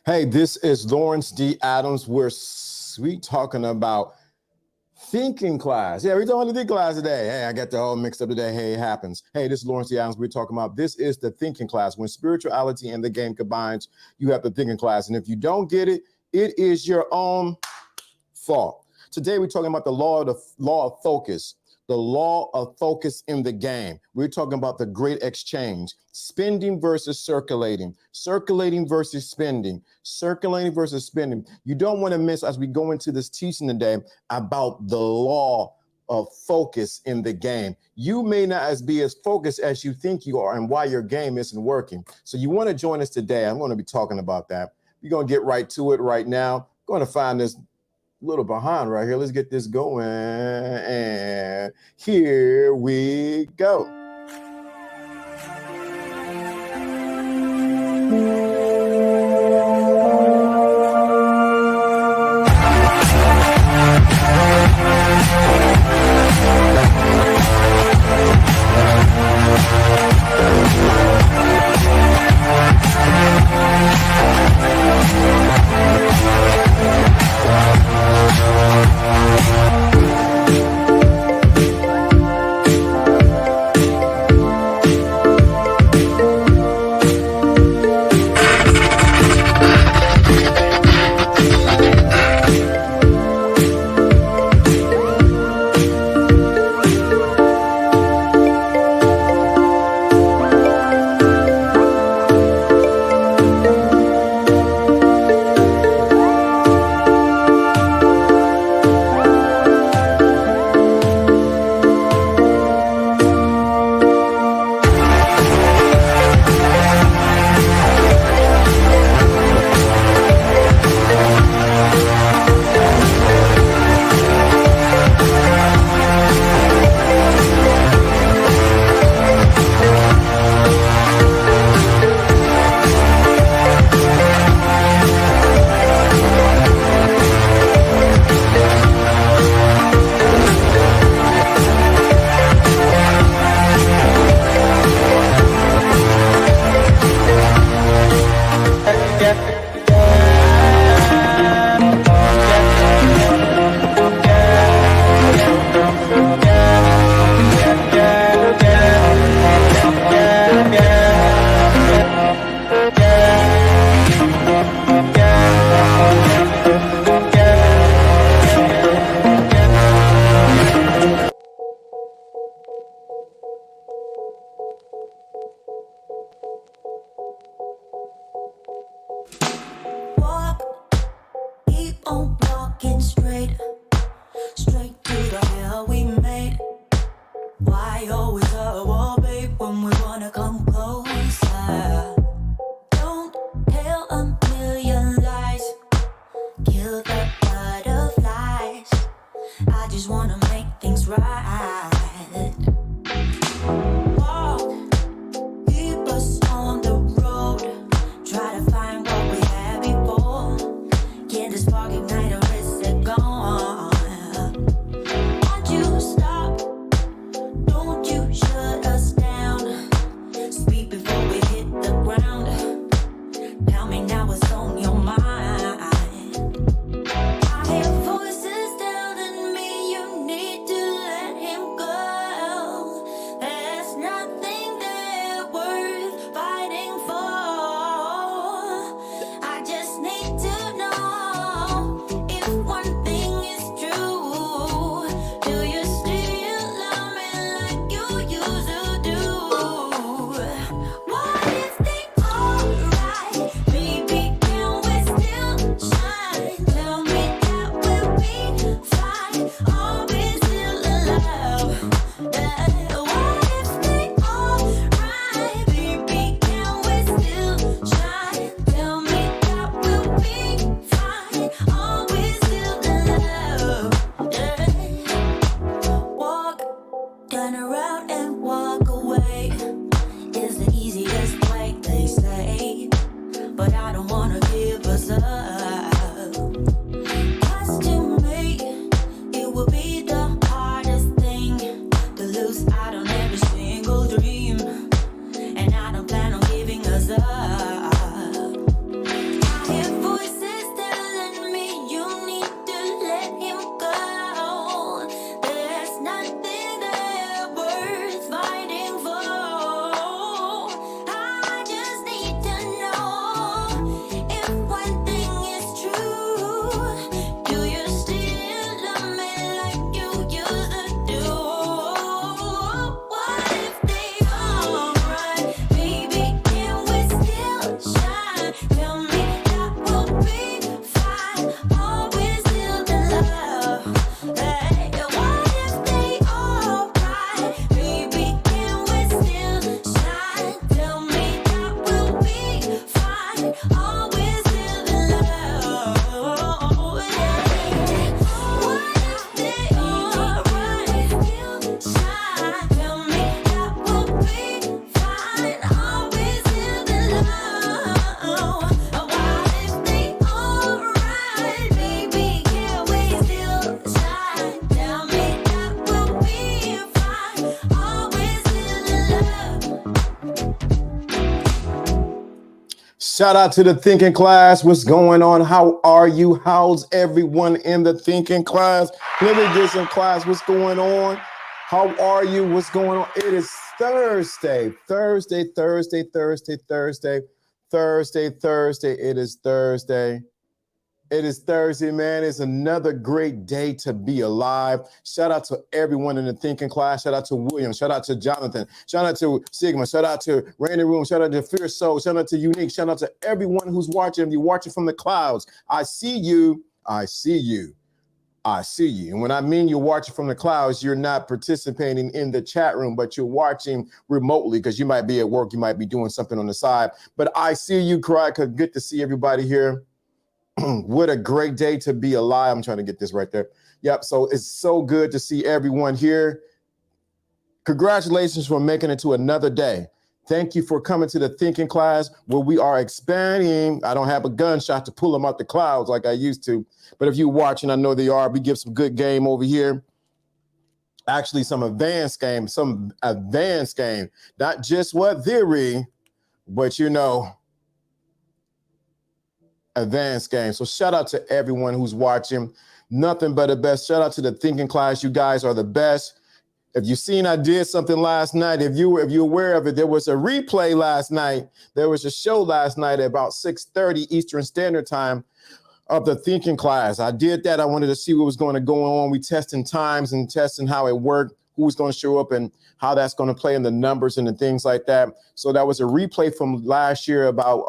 Hey, this is Lawrence D. Adams. We talking about thinking class. Yeah, we're talking the thinking class today. Hey, I got the all mixed up today. Hey, it happens. Hey, this is Lawrence D. Adams. We're talking about this is the thinking class. When spirituality and the game combines, you have the thinking class. And if you don't get it, it is your own fault. Today, we're talking about the law of focus. The law of focus in the game. We're talking about the great exchange, spending versus circulating versus spending, circulating versus spending. You don't want to miss as we go into this teaching today about the law of focus in the game. You may not be as focused as you think you are and why your game isn't working. So you want to join us today. I'm going to be talking about that. We're going to get right to it right now. I'm going to find this little behind right here. Let's get this going. And here we go. And I don't plan on giving us up. I hear Shout out to the thinking class. What's going on? How are you? How's everyone in the thinking class? Let me get some class. What's going on? How are you? What's going on? It is Thursday. Thursday. It is Thursday. It is Thursday, man. It's another great day to be alive. Shout out to everyone in the thinking class. Shout out to William. Shout out to Jonathan. Shout out to Sigma. Shout out to Randy Room. Shout out to Fierce Soul. Shout out to Unique. Shout out to everyone who's watching. You're watching from the clouds. I see you. I see you. I see you. And when I mean you're watching from the clouds, you're not participating in the chat room, but you're watching remotely because you might be at work. You might be doing something on the side. But I see you, Cry. Good to see everybody here. What a great day to be alive. I'm trying to get this right there. Yep. So it's so good to see everyone here. Congratulations for making it to another day. Thank you for coming to the thinking class where we are expanding. I don't have a gunshot to pull them out the clouds like I used to. But if you're watching, I know they are. We give some good game over here. Actually, some advanced game. Not just what theory, but you know, advanced game. So shout out to everyone who's watching. Nothing but the best. Shout out to the thinking class. You guys are the best. If you've seen, I did something last night. If you're aware of it, there was a replay last night. There was a show last night at about 6:30 Eastern Standard Time of the thinking class. I did that. I wanted to see what was going to go on. We testing times and testing how it worked, who was going to show up and how that's going to play in the numbers and the things like that. So that was a replay from last year about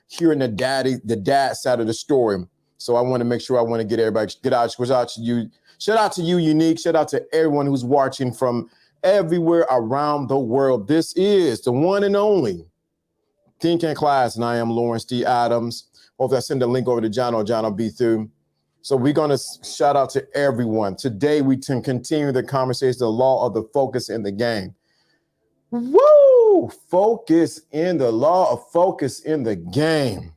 hearing the dad side of the story. So I want to make sure I want to get everybody, shout out to you. Shout out to you, Unique. Shout out to everyone who's watching from everywhere around the world. This is the one and only Thinking Class, and I am Lawrence D. Adams. Hopefully I send the link over to John or John will be through. So we're going to shout out to everyone. Today we can continue the conversation, the law of the focus in the game. Woo! Focus in the law of focus in the game.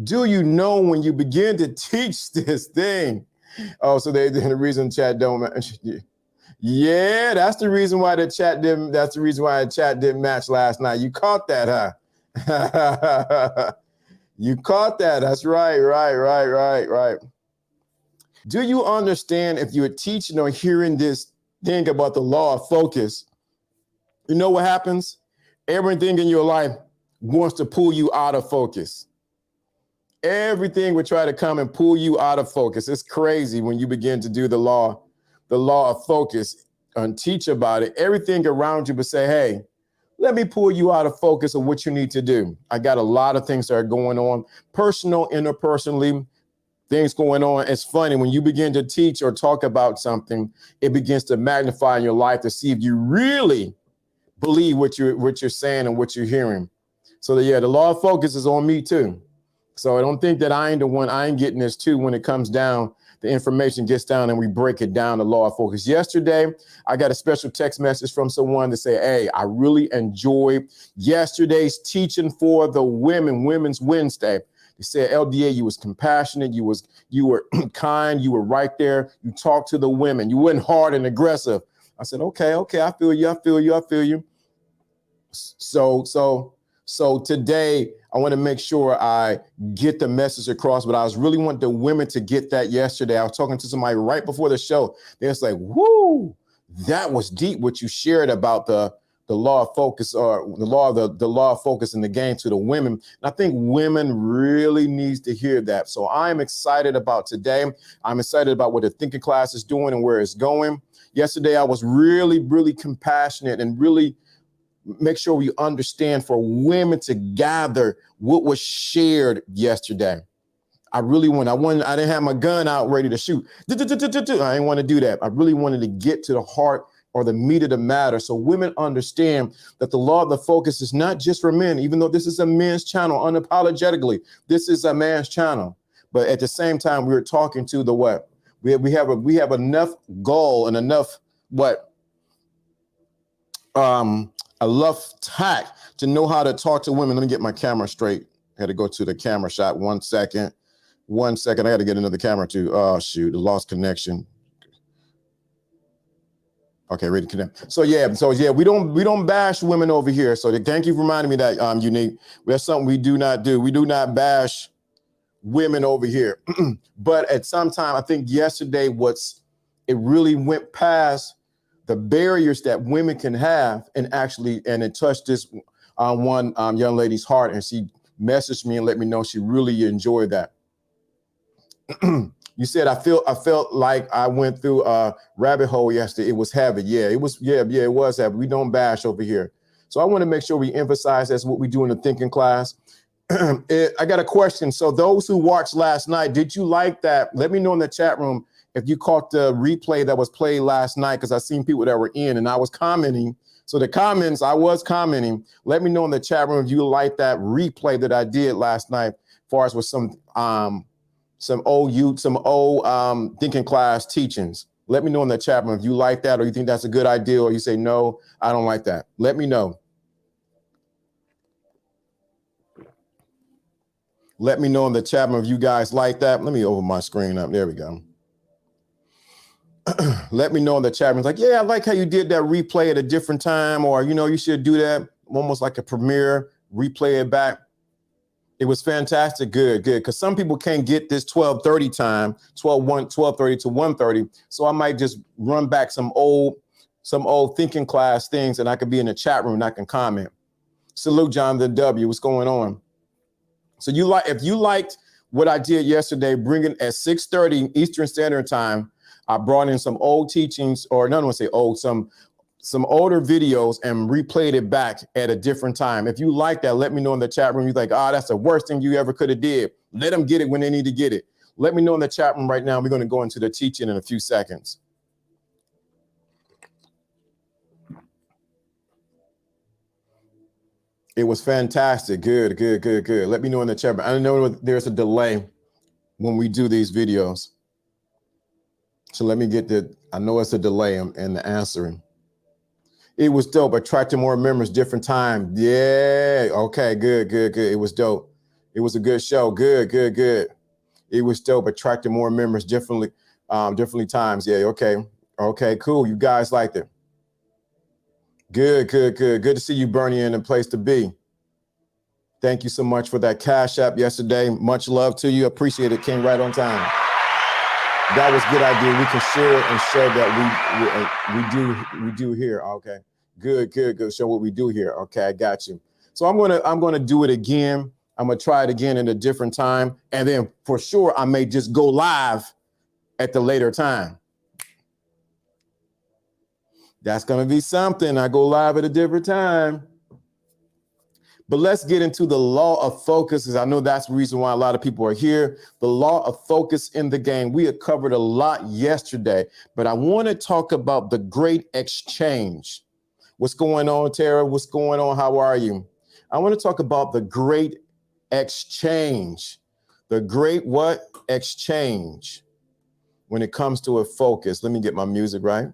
Do you know when you begin to teach this thing? Oh, so the reason chat don't. Yeah, that's the reason why the chat didn't. That's the reason why the chat didn't match last night. You caught that, huh? You caught that. That's right. Do you understand if you're teaching or hearing this thing about the law of focus? You know what happens? Everything in your life wants to pull you out of focus. Everything will try to come and pull you out of focus. It's crazy when you begin to do the law of focus and teach about it. Everything around you will say, hey, let me pull you out of focus of what you need to do. I got a lot of things that are going on, personal, interpersonally, things going on. It's funny when you begin to teach or talk about something, it begins to magnify in your life to see if you really believe what you're saying and what you're hearing. So yeah, the law of focus is on me too. So I don't think that I ain't the one. I ain't getting this too when it comes down. The information gets down and we break it down, the law of focus. Yesterday, I got a special text message from someone to say, hey, I really enjoyed yesterday's teaching for the Women's Wednesday. They said, LDA, you was compassionate, you were kind, you were right there. You talked to the women. You weren't hard and aggressive. I said, okay, I feel you. So today, I want to make sure I get the message across, but I was really wanting the women to get that yesterday. I was talking to somebody right before the show. They was like, whoo, that was deep what you shared about the law of focus or the law of focus in the game to the women. And I think women really needs to hear that. So I'm excited about today. I'm excited about what the thinking class is doing and where it's going. Yesterday, I was really, really compassionate and really make sure we understand for women to gather what was shared yesterday. I didn't have my gun out ready to shoot. I didn't want to do that. I really wanted to get to the heart or the meat of the matter. So women understand that the law of the focus is not just for men, even though this is a men's channel, unapologetically, this is a man's channel. But at the same time, we're talking to the what? We have enough goal and enough enough tact to know how to talk to women. Let me get my camera straight. I had to go to the camera shot. 1 second. I had to get another camera too. Oh, shoot. I lost connection. Okay, ready to connect. So yeah, we don't bash women over here. So thank you for reminding me that Unique. That's something we do not do. We do not bash women over here. But at some time, I think yesterday, it really went past the barriers that women can have, and it touched this one young lady's heart, and she messaged me and let me know she really enjoyed that. You said I felt like I went through a rabbit hole yesterday. It was heavy. Yeah, it was. Yeah, it was heavy. We don't bash over here. So I want to make sure we emphasize that's what we do in the thinking class. I got a question. So those who watched last night, did you like that? Let me know in the chat room if you caught the replay that was played last night, because I seen people that were in and I was commenting. So I was commenting. Let me know in the chat room if you like that replay that I did last night, as far as with some old thinking class teachings. Let me know in the chat room if you like that, or you think that's a good idea, or you say, no, I don't like that. Let me know. Let me know in the chat room if you guys like that. Let me open my screen up. There we go. Let me know in the chat room. It's like, yeah, I like how you did that replay at a different time, or, you should do that almost like a premiere, replay it back. It was fantastic. Good. Because some people can't get this 12:30 time, 12:30 to 1:30. So I might just run back some old thinking class things, and I could be in the chat room and I can comment. Salute, Jonathan W. What's going on? So if you liked what I did yesterday, bringing at 6:30 Eastern Standard Time, I brought in some old teachings, or not want to say old, some older videos, and replayed it back at a different time. If you like that, let me know in the chat room. You're like, that's the worst thing you ever could have did. Let them get it when they need to get it. Let me know in the chat room right now. We're going to go into the teaching in a few seconds. It was fantastic. Good. Let me know in the chat room. I know there's a delay when we do these videos. So let me I know it's a delay in the answering. It was dope. Attracting more members, different time. Yeah. Okay. Good. It was dope. It was a good show. Good. It was dope. Attracting more members differently times. Yeah. Okay. Cool. You guys liked it. Good. Good to see you, Bernie, in a place to be. Thank you so much for that Cash App yesterday. Much love to you. Appreciate it. Came right on time. That was a good idea. We can share it and show that we do here. Okay. Good. Show what we do here. Okay, I got you. So I'm gonna do it again. I'm gonna try it again at a different time, and then for sure I may just go live at the later time. That's gonna be something. I go live at a different time. But let's get into the law of focus, because I know that's the reason why a lot of people are here. The law of focus in the game. We had covered a lot yesterday, but I want to talk about the great exchange. What's going on, Tara? What's going on? How are you? I want to talk about the great exchange. The great what? Exchange. When it comes to a focus. Let me get my music right.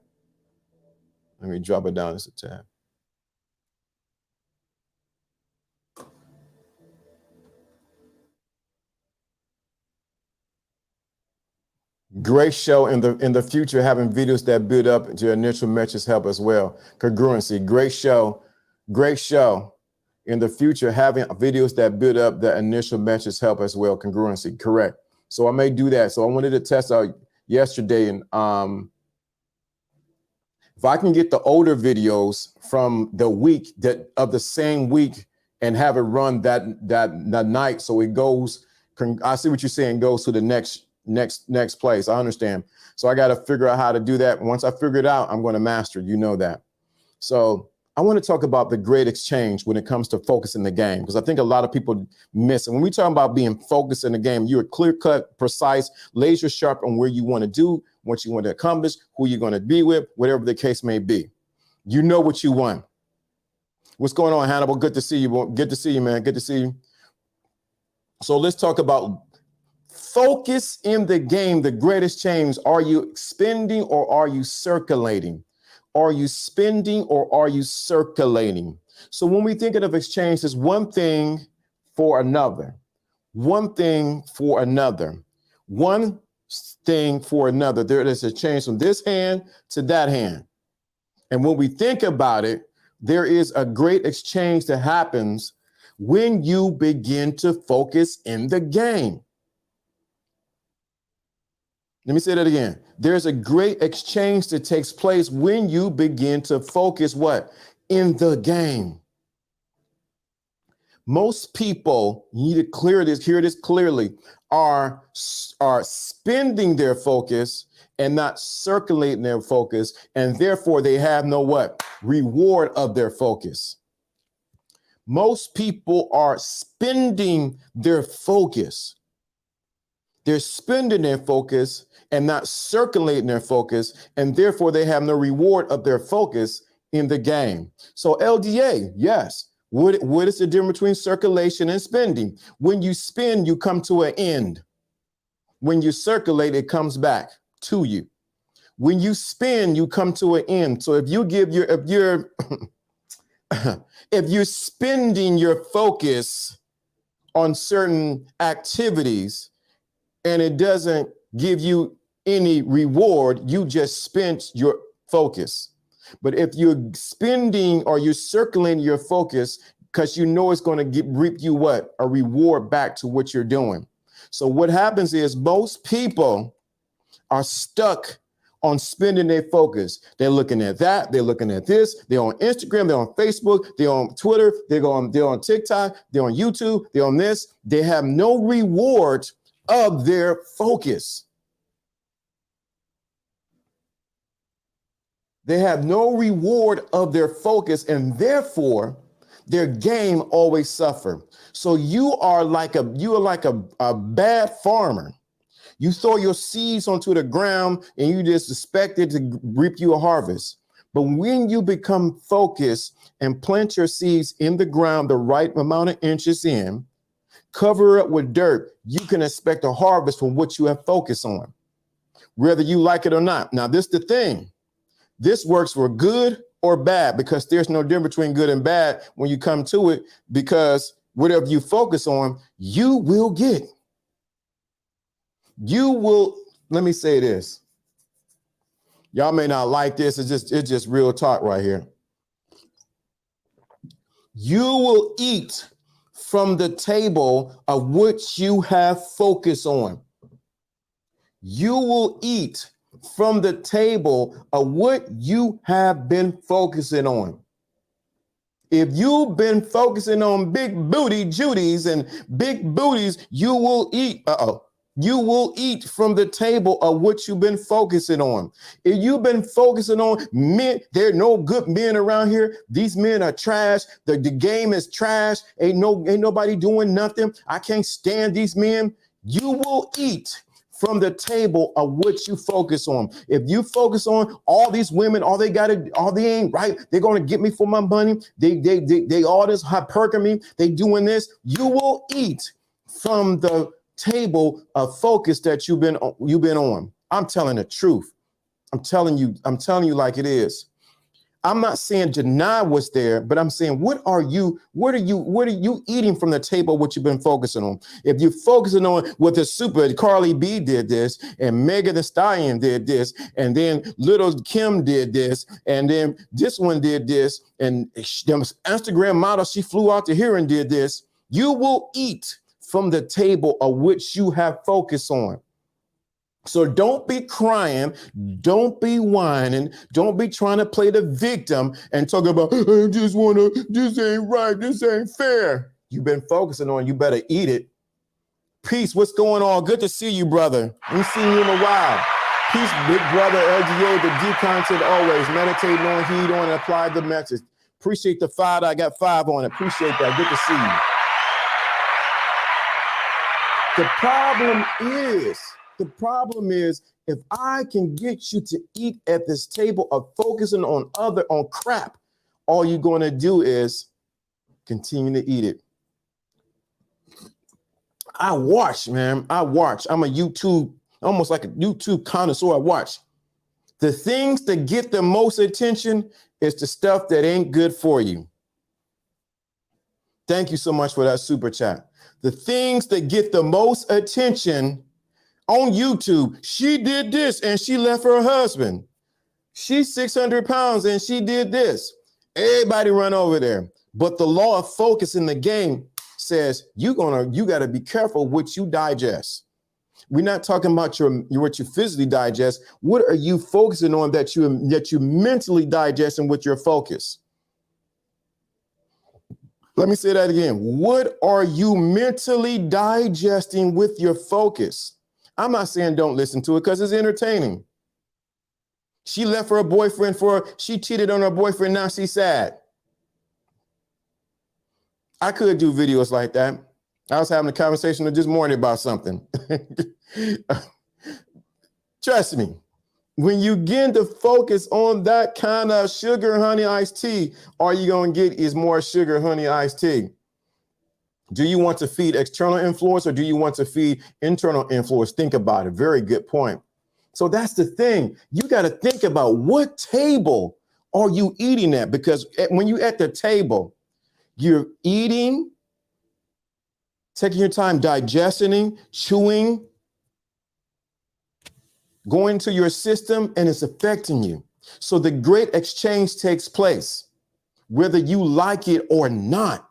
Let me drop it down just a tab. Great show. In the future, having videos that build up to initial metrics help as well. Congruency. Great show. In the future, having videos that build up the initial metrics help as well. Congruency. Correct. So I may do that. So I wanted to test out yesterday, and if I can get the older videos from the week of the same week and have it run that night, so it goes. I see what you're saying. Goes to the next place. I understand. So I got to figure out how to do that. Once I figure it out, I'm going to master it. You know that. So I want to talk about the great exchange when it comes to focus in the game, because I think a lot of people miss it. When we talk about being focused in the game, you're clear cut, precise, laser sharp on where you want to do, what you want to accomplish, who you're going to be with, whatever the case may be. You know what you want. What's going on, Hannibal? Good to see you. Good to see you, man. Good to see you. So let's talk about focus in the game, the greatest change. Are you spending or are you circulating? Are you spending or are you circulating? So when we think of exchange, it's one thing for another. One thing for another. One thing for another. There is a change from this hand to that hand. And when we think about it, there is a great exchange that happens when you begin to focus in the game. Let me say that again. There's a great exchange that takes place when you begin to focus what? In the game. Most people, you need to hear this clearly, are spending their focus and not circulating their focus, and therefore they have no what? Reward of their focus. Most people are spending their focus. They're spending their focus and not circulating their focus, and therefore they have no reward of their focus in the game. So LDA, yes. What is the difference between circulation and spending? When you spend, you come to an end. When you circulate, it comes back to you. When you spend, you come to an end. So if you're if you're spending your focus on certain activities and it doesn't give you any reward, you just spent your focus. But if you're spending or you're circling your focus because you know it's going to reap you what? A reward back to what you're doing. So what happens is most people are stuck on spending their focus. They're looking at that. They're looking at this. They're on Instagram. They're on Facebook. They're on Twitter. They're on TikTok. They're on YouTube. They're on this. They have no reward of their focus. They have no reward of their focus, and therefore their game always suffer. So you are like a bad farmer. You throw your seeds onto the ground and you just expect it to reap you a harvest. But when you become focused and plant your seeds in the ground the right amount of inches in, cover it with dirt, you can expect a harvest from what you have focused on, whether you like it or not. Now, this is the thing. This works for good or bad, because there's no difference between good and bad when you come to it, because whatever you focus on, you will get. You will, let me say this. Y'all may not like this. It's just real talk right here. You will eat from the table of which you have focus on. You will eat from the table of what you have been focusing on. If you've been focusing on big booty Judies and big booties, you will eat. You will eat from the table of what you've been focusing on. If you've been focusing on men, there are no good men around here. These men are trash. The game is trash. Ain't nobody doing nothing. I can't stand these men. You will eat from the table of what you focus on. If you focus on all these women, all they ain't right, they're gonna get me for my money. They all this hypergamy, they doing this. You will eat from the table of focus that you've been on. I'm telling the truth. I'm telling you like it is. I'm not saying deny what's there, but I'm saying, what are you eating from the table, what you've been focusing on? If you're focusing on what Carly B did this, and Megan Thee Stallion did this, and then Little Kim did this, and then this one did this, and the Instagram model, she flew out to here and did this, you will eat from the table of which you have focus on. So don't be crying, don't be whining, don't be trying to play the victim and talk about, this ain't right, this ain't fair. You've been focusing on, you better eat it. Peace, what's going on? Good to see you, brother. We've seen you in a while. Peace, big brother, LGA, the D content always. Meditate on, heed on, and apply the message. Appreciate the 5. I got 5 on it. Appreciate that. Good to see you. The problem is, if I can get you to eat at this table of focusing on crap, all you're going to do is continue to eat it. I watch, man. I'm a YouTube, almost like a YouTube connoisseur. I watch. The things that get the most attention is the stuff that ain't good for you. Thank you so much for that super chat. The things that get the most attention on YouTube, she did this and she left her husband. She's 600 pounds and she did this. Everybody run over there. But the law of focus in the game says you got to be careful what you digest. We're not talking about what you physically digest. What are you focusing on that you mentally digesting with your focus? Let me say that again. What are you mentally digesting with your focus? I'm not saying don't listen to it because it's entertaining. She left her boyfriend she cheated on her boyfriend. Now she's sad. I could do videos like that. I was having a conversation this morning about something. Trust me, when you begin to focus on that kind of sugar honey iced tea, all you're going to get is more sugar honey iced tea. Do you want to feed external influence or do you want to feed internal influence? Think about it. Very good point. So that's the thing. You got to think about what table are you eating at? Because when you're at the table, you're eating, taking your time digesting, chewing, going to your system, and it's affecting you. So the great exchange takes place, whether you like it or not,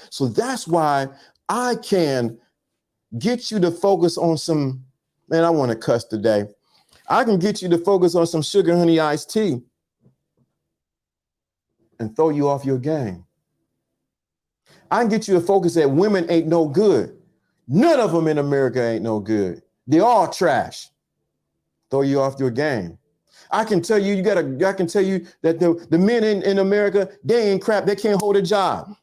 So that's why I can get you to focus on some, man, I want to cuss today. I can get you to focus on some sugar honey iced tea and throw you off your game. I can get you to focus that women ain't no good. None of them in America ain't no good. They all trash. Throw you off your game. I can tell you, I can tell you that the men in America, they ain't crap. They can't hold a job.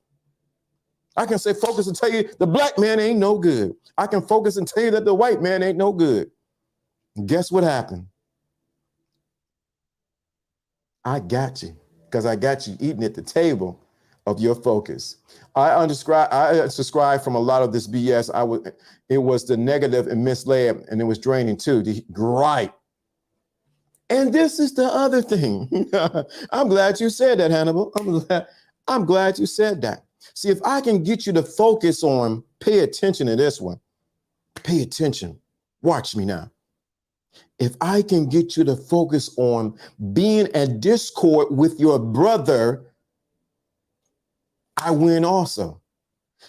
I can say focus and tell you the black man ain't no good. I can focus and tell you that the white man ain't no good. And guess what happened? I got you because I got you eating at the table of your focus. I subscribe from a lot of this BS. It was the negative and misled, and it was draining too. Right. And this is the other thing. I'm glad you said that, Hannibal. I'm glad you said that. See, if I can get you to focus on, pay attention to this one. Pay attention. Watch me now. If I can get you to focus on being at discord with your brother, I win also.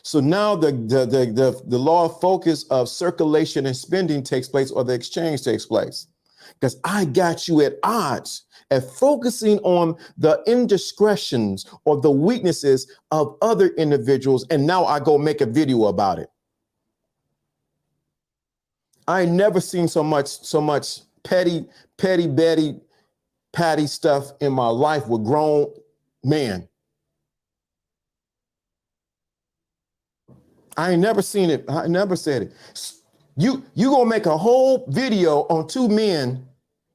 So now the law of focus of circulation and spending takes place, or the exchange takes place. Because I got you at odds at focusing on the indiscretions or the weaknesses of other individuals. And now I go make a video about it. I ain't never seen so much petty stuff in my life with grown men. I ain't never seen it. I never said it. You gonna make a whole video on two men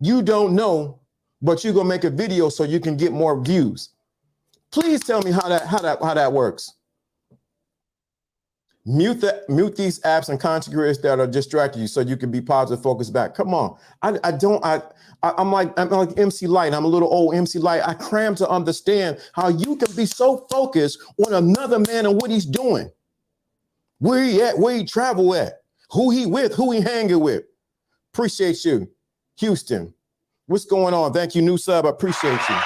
you don't know, but you gonna make a video so you can get more views. Please tell me how that works. Mute these apps and content creators that are distracting you so you can be positive, focus back. Come on. I'm like MC Light. I'm a little old MC Light. I cram to understand how you can be so focused on another man and what he's doing. Where he at, where he travel at, who he with, who he hanging with. Appreciate you. Houston, what's going on? Thank you, new sub. I appreciate you.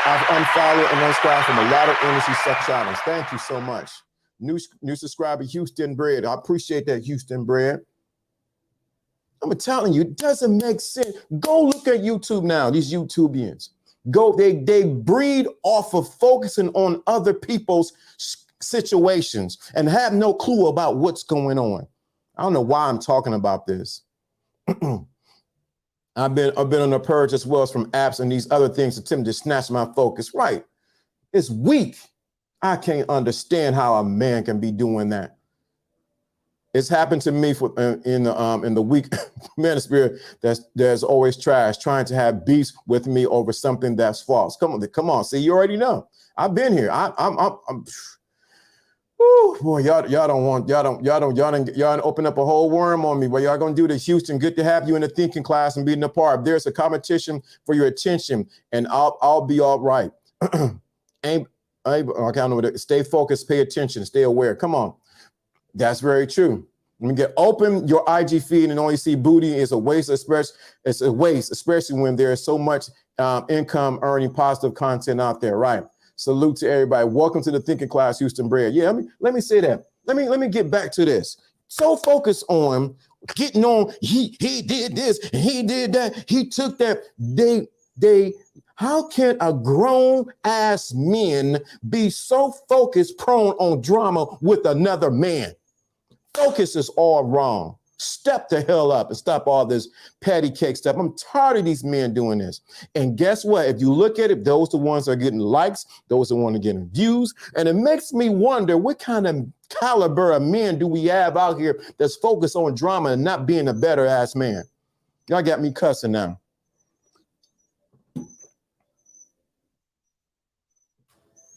I've unfollowed and unsubscribed from a lot of industry sub-channels. Thank you so much. New subscriber, Houston Bread. I appreciate that, Houston Bread. I'm telling you, it doesn't make sense. Go look at YouTube now, these YouTubians. They breed off of focusing on other people's situations and have no clue about what's going on. I don't know why I'm talking about this. I've been on the purge as well as from apps and these other things attempting to snatch my focus. Right. It's weak. I can't understand how a man can be doing that. It's happened to me in the weak man of spirit there's always trash, trying to have beefs with me over something that's false. Come on. See, you already know. I've been here. I'm Woo, boy, y'all don't open up a whole worm on me. What y'all gonna do to Houston? Good to have you in the thinking class and being a part. There's a competition for your attention, and I'll be all right. Stay focused, pay attention, stay aware. Come on, that's very true. When you get open your IG feed and all you see booty is a waste, especially when there is so much income earning positive content out there, right? Salute to everybody. Welcome to the Thinking Class, Houston Bread. Yeah, let me say that. Let me get back to this. So focused on getting on, he did this, and he did that, he took that. How can a grown ass men be so focused, prone on drama with another man? Focus is all wrong. Step the hell up and stop all this patty cake stuff. I'm tired of these men doing this. And guess what? If you look at it, those are the ones that are getting likes, those are the ones that are getting views. And it makes me wonder, what kind of caliber of men do we have out here that's focused on drama and not being a better ass man? Y'all got me cussing now.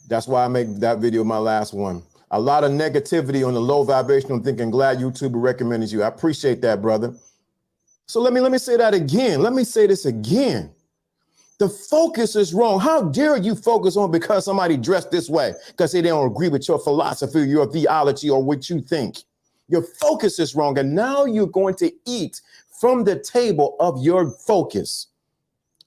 That's why I make that video my last one. A lot of negativity on the low vibrational thinking. Glad YouTube recommended you. I appreciate that, brother. So let me say that again. Let me say this again. The focus is wrong. How dare you focus on because somebody dressed this way, because they don't agree with your philosophy, your theology, or what you think. Your focus is wrong. And now you're going to eat from the table of your focus.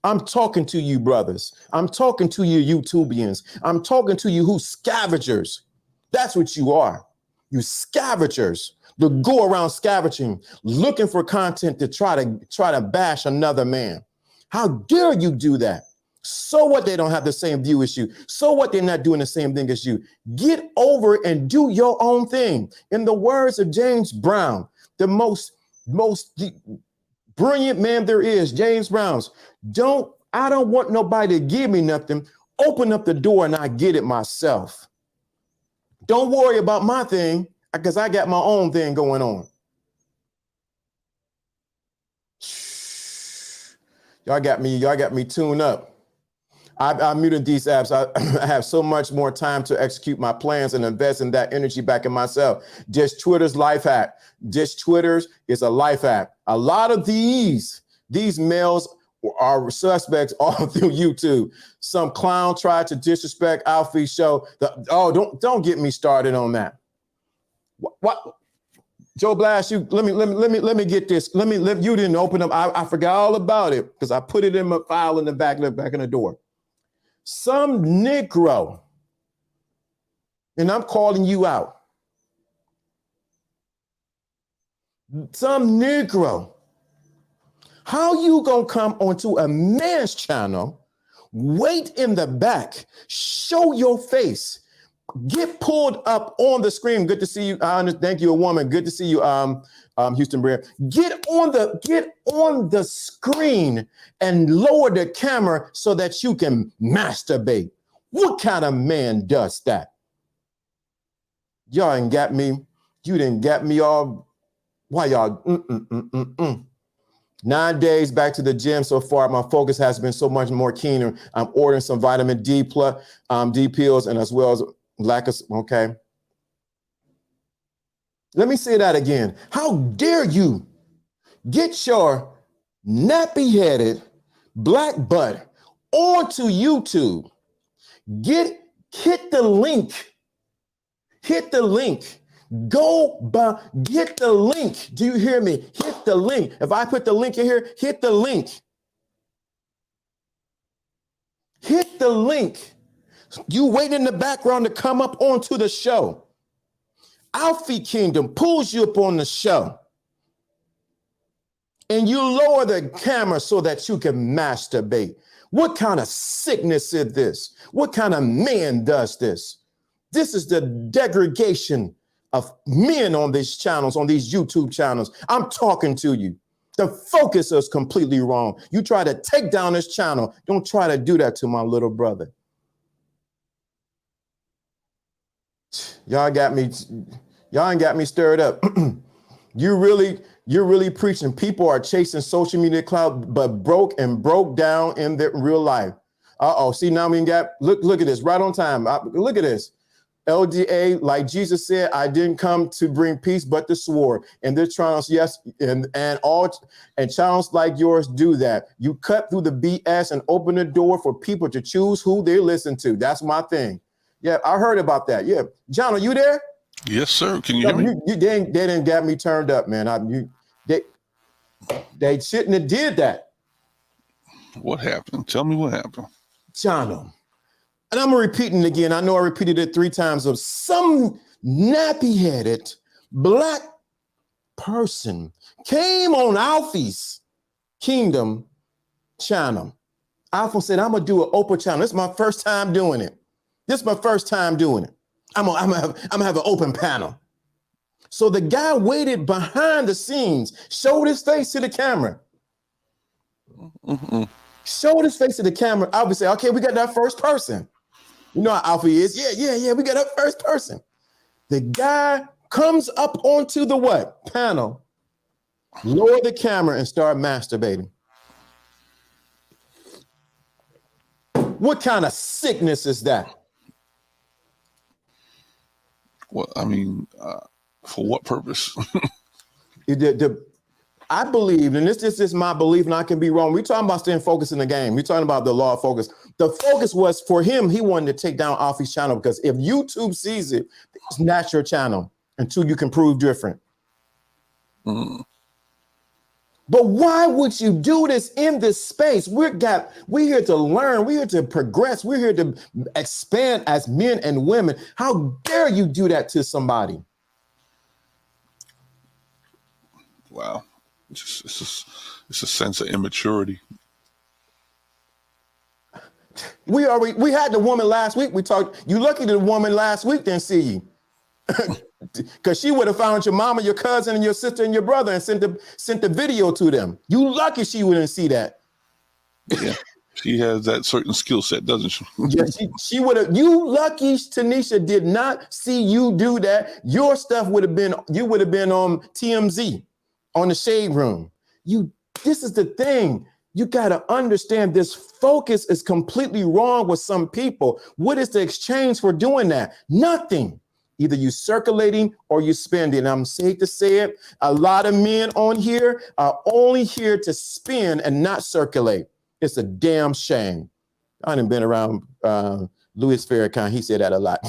I'm talking to you, brothers. I'm talking to you, YouTubians. I'm talking to you who scavengers. That's what you are. You scavengers that go around scavenging, looking for content to try to bash another man. How dare you do that? So what, they don't have the same view as you. So what, they're not doing the same thing as you. Get over and do your own thing. In the words of James Brown, the most brilliant man there is, James Brown's, I don't want nobody to give me nothing. Open up the door and I get it myself. Don't worry about my thing, because I got my own thing going on. Y'all got me tuned up. I muted these apps. I have so much more time to execute my plans and invest in that energy back in myself. Just Twitter's life hack. Just Twitter's is a life hack. A lot of these males are suspects all through YouTube. Some clown tried to disrespect Alfie's show. Don't get me started on that. What? Joe Blast, let me get this. You didn't open up. I forgot all about it because I put it in my file in the back in the door. Some Negro, and I'm calling you out. Some Negro. How you gonna come onto a man's channel, wait in the back, show your face, get pulled up on the screen? Good to see you. Thank you, a woman. Good to see you, Houston Breer. Get on the screen and lower the camera so that you can masturbate. What kind of man does that? Y'all ain't got me. You didn't get me all. Why y'all? 9 days back to the gym so far. My focus has been so much more keener. I'm ordering some vitamin D plus D pills, and as well as okay. Let me say that again. How dare you get your nappy-headed black butt onto YouTube? Hit the link. Hit the link. Get the link. Do you hear me? Hit the link. If I put the link in here, hit the link. Hit the link. You wait in the background to come up onto the show. Alfie Kingdom pulls you up on the show. And you lower the camera so that you can masturbate. What kind of sickness is this? What kind of man does this? This is the degradation of men on these channels, on these YouTube channels. I'm talking to you. The focus is completely wrong. You try to take down this channel. Don't try to do that to my little brother. Y'all ain't got me stirred up. You're really preaching. People are chasing social media clout, but broke down in their real life. See, now we got, look at this, right on time. Look at this. LDA, like Jesus said, I didn't come to bring peace, but the sword. And their channels, yes, and channels like yours do that. You cut through the BS and open the door for people to choose who they listen to. That's my thing. Yeah, I heard about that. Yeah, John, are you there? Yes, sir. Can you No, hear me? they didn't got me turned up, man. They shouldn't have did that, What happened? Tell me what happened. John. And I'm repeating it again. I know I repeated it 3 times. Of some nappy-headed black person came on Alfie's Kingdom channel. Alpha said, I'm gonna do an Oprah channel. This is my first time doing it. I'm gonna have an open panel. So the guy waited behind the scenes, showed his face to the camera. Showed his face to the camera. Alfie said, okay, we got that first person. You know how Alfie is. Yeah, we got that first person. The guy comes up onto the what? Panel, lower the camera and start masturbating. What kind of sickness is that? Well, I mean, for what purpose? I believe, and this is my belief, and I can be wrong. We're talking about staying focused in the game. We're talking about the law of focus. The focus was for him, he wanted to take down Alfie's channel because if YouTube sees it, it's not your channel until you can prove different. But why would you do this in this space? We're here to learn. We're here to progress. We're here to expand as men and women. How dare you do that to somebody? Wow. It's a sense of immaturity. We had the woman last week. We talked. You lucky the woman last week didn't see you, because she would have found your mama, your cousin, and your sister and your brother and sent the video to them. You lucky she wouldn't see that. Yeah, she has that certain skill set, doesn't she? Yeah, she would have. You lucky Tanisha did not see you do that. Your stuff would have been. You would have been on TMZ, on the Shade Room. This is the thing. You got to understand this focus is completely wrong with some people. What is the exchange for doing that? Nothing. Either you circulating or you spending. I'm safe to say it. A lot of men on here are only here to spend and not circulate. It's a damn shame. I done been around Louis Farrakhan. He said that a lot.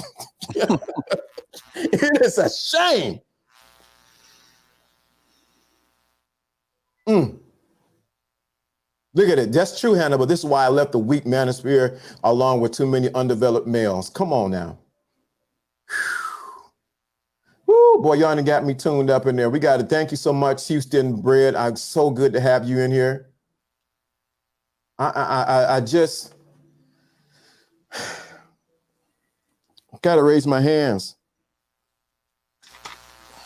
It is a shame. Look at it. That's true, Hannah, but this is why I left the weak manosphere along with too many undeveloped males. Come on now. Woo, boy, y'all done got me tuned up in there. We got to thank you so much, Houston Bread. I'm so good to have you in here. I just got to raise my hands.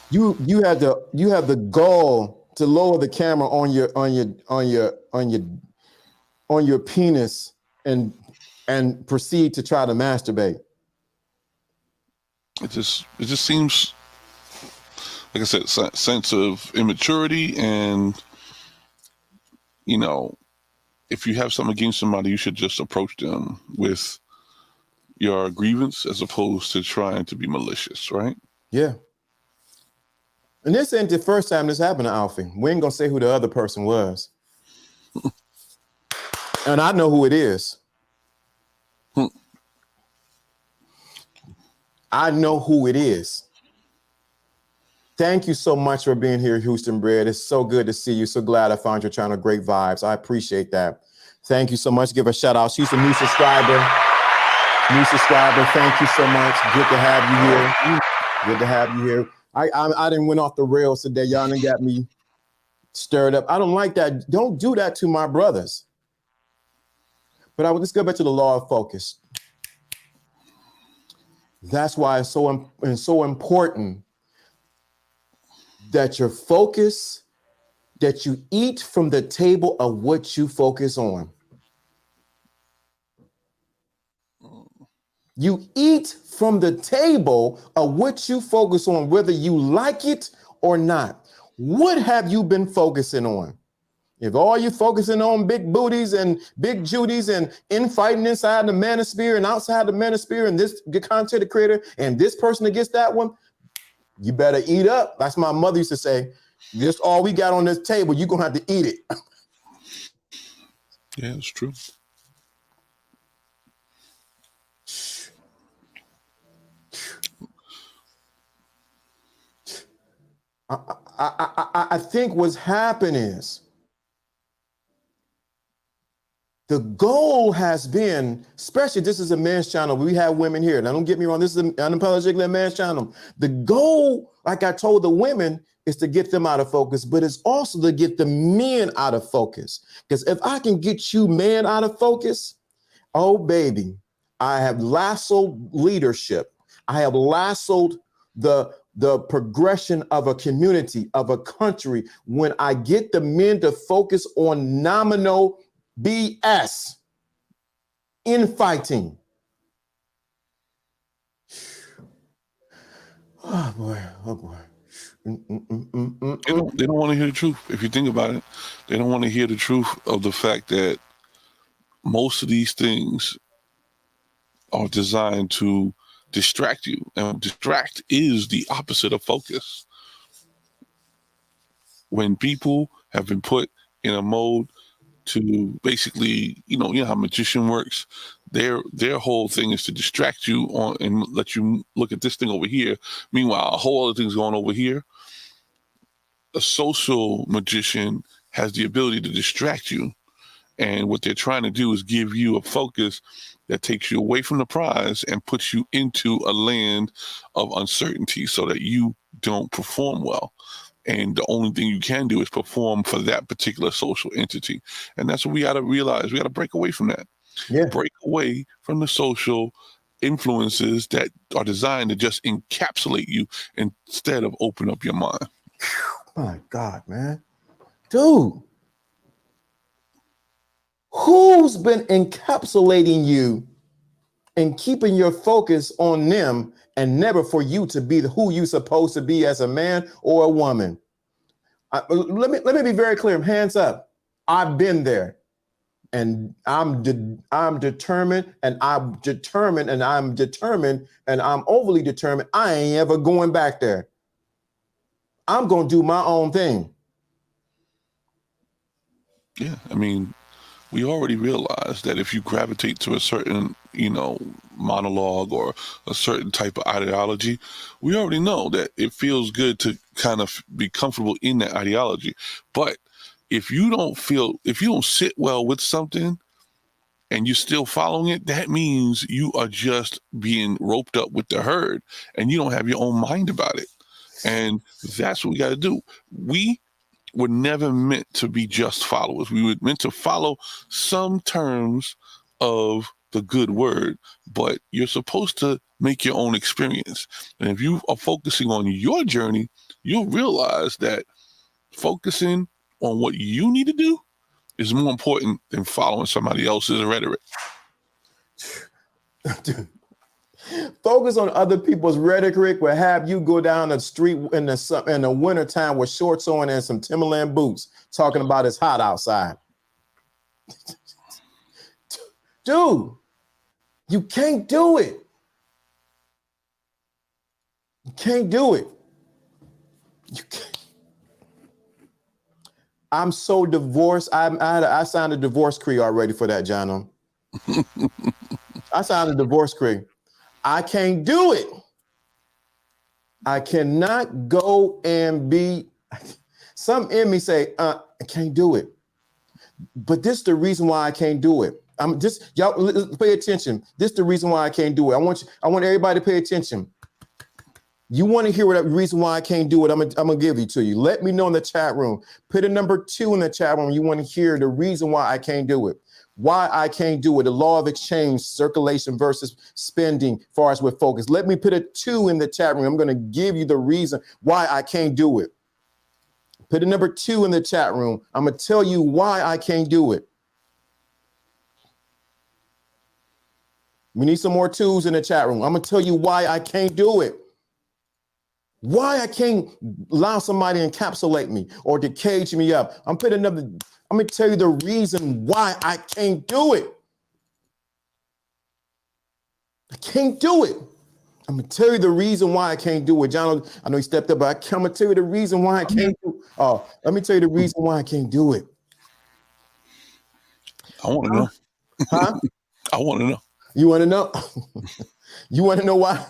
You have the gall to lower the camera on your penis and proceed to try to masturbate. It just seems, like I said, sense of immaturity, and if you have something against somebody, you should just approach them with your grievance as opposed to trying to be malicious, right? Yeah. And this ain't the first time this happened to Alfie. We ain't gonna say who the other person was. And I know who it is. I know who it is. Thank you so much for being here, Houston Bread. It's so good to see you. So glad I found your channel. Great vibes. I appreciate that. Thank you so much. Give a shout out. She's a new subscriber. Thank you so much. Good to have you here. Good to have you here. I didn't went off the rails today. Y'all done got me stirred up. I don't like that. Don't do that to my brothers. But let's go back to the law of focus. That's why it's so important that your focus, that you eat from the table of what you focus on. You eat from the table of what you focus on, whether you like it or not. What have you been focusing on? If all you're focusing on big booties and big Judies and infighting inside the manosphere and outside the manosphere and this content creator and this person against that one, you better eat up. That's my mother used to say. This all we got on this table, you're going to have to eat it. Yeah, it's true. I think what's happened is the goal has been, especially this is a men's channel. We have women here. Now, don't get me wrong. This is an unapologetically men's channel. The goal, like I told the women, is to get them out of focus, but it's also to get the men out of focus. Because if I can get you men out of focus, oh, baby, I have lassoed leadership. I have lassoed the progression of a community, of a country. When I get the men to focus on nominal BS, infighting. Oh boy, oh boy. They don't want to hear the truth. If you think about it, they don't want to hear the truth of the fact that most of these things are designed to distract you, and distract is the opposite of focus. When people have been put in a mode to basically, you know how a magician works. Their whole thing is to distract you on and let you look at this thing over here. Meanwhile, a whole other thing's going over here. A social magician has the ability to distract you, and what they're trying to do is give you a focus that takes you away from the prize and puts you into a land of uncertainty so that you don't perform well. And the only thing you can do is perform for that particular social entity. And that's what we got to realize. We got to break away from that. Yeah. Break away from the social influences that are designed to just encapsulate you instead of open up your mind. My God, man. Dude. Who's been encapsulating you and keeping your focus on them and never for you to be who you're supposed to be as a man or a woman? Let me be very clear. Hands up. I've been there, and I'm determined, and I'm determined, and I'm determined, and I'm overly determined. I ain't ever going back there. I'm going to do my own thing. Yeah, I mean, we already realized that if you gravitate to a certain, monologue or a certain type of ideology, we already know that it feels good to kind of be comfortable in that ideology. But if you don't sit well with something and you're still following it, that means you are just being roped up with the herd and you don't have your own mind about it. And that's what we got to do. We were never meant to be just followers. We were meant to follow some terms of the good word, but you're supposed to make your own experience. And if you are focusing on your journey, you'll realize that focusing on what you need to do is more important than following somebody else's rhetoric. Dude. Focus on other people's rhetoric will have you go down the street in the wintertime with shorts on and some Timberland boots talking about it's hot outside. Dude, you can't do it. You can't do it. You can't. I'm so divorced. I signed a divorce decree already for that, Jono. I signed a divorce decree. I can't do it. I cannot go and be. Some in me say, I can't do it. But this is the reason why I can't do it. I'm just, y'all pay attention. This is the reason why I can't do it. I want everybody to pay attention. You want to hear what the reason why I can't do it? I'm gonna give it to you. Let me know in the chat room. Put a number 2 in the chat room. You want to hear the reason why I can't do it. Why I can't do it. The law of exchange, circulation versus spending, far as with focus. Let me put a 2 in the chat room. I'm going to give you the reason why I can't do it. Put a number 2 in the chat room. I'm going to tell you why I can't do it. We need some more 2s in the chat room. I'm going to tell you why I can't do it. Why I can't allow somebody to encapsulate me or to cage me up. I'm going to tell you the reason why I can't do it. I can't do it. I'm going to tell you the reason why I can't do it. John, I know he stepped up, but I'm going to tell you the reason why I can't do it. Oh, let me tell you the reason why I can't do it. I want to know. Huh? I want to know. You want to know? You want to know why?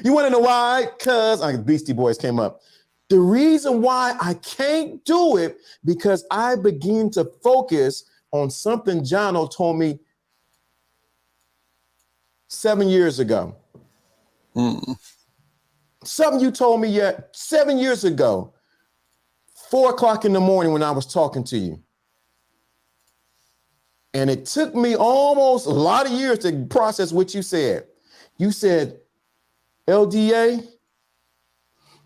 You want to know why? Because Beastie Boys came up. The reason why I can't do it because I begin to focus on something Jono told me 7 years ago. Something you told me 7 years ago, 4 o'clock in the morning when I was talking to you. And it took me almost a lot of years to process what you said. You said, LDA,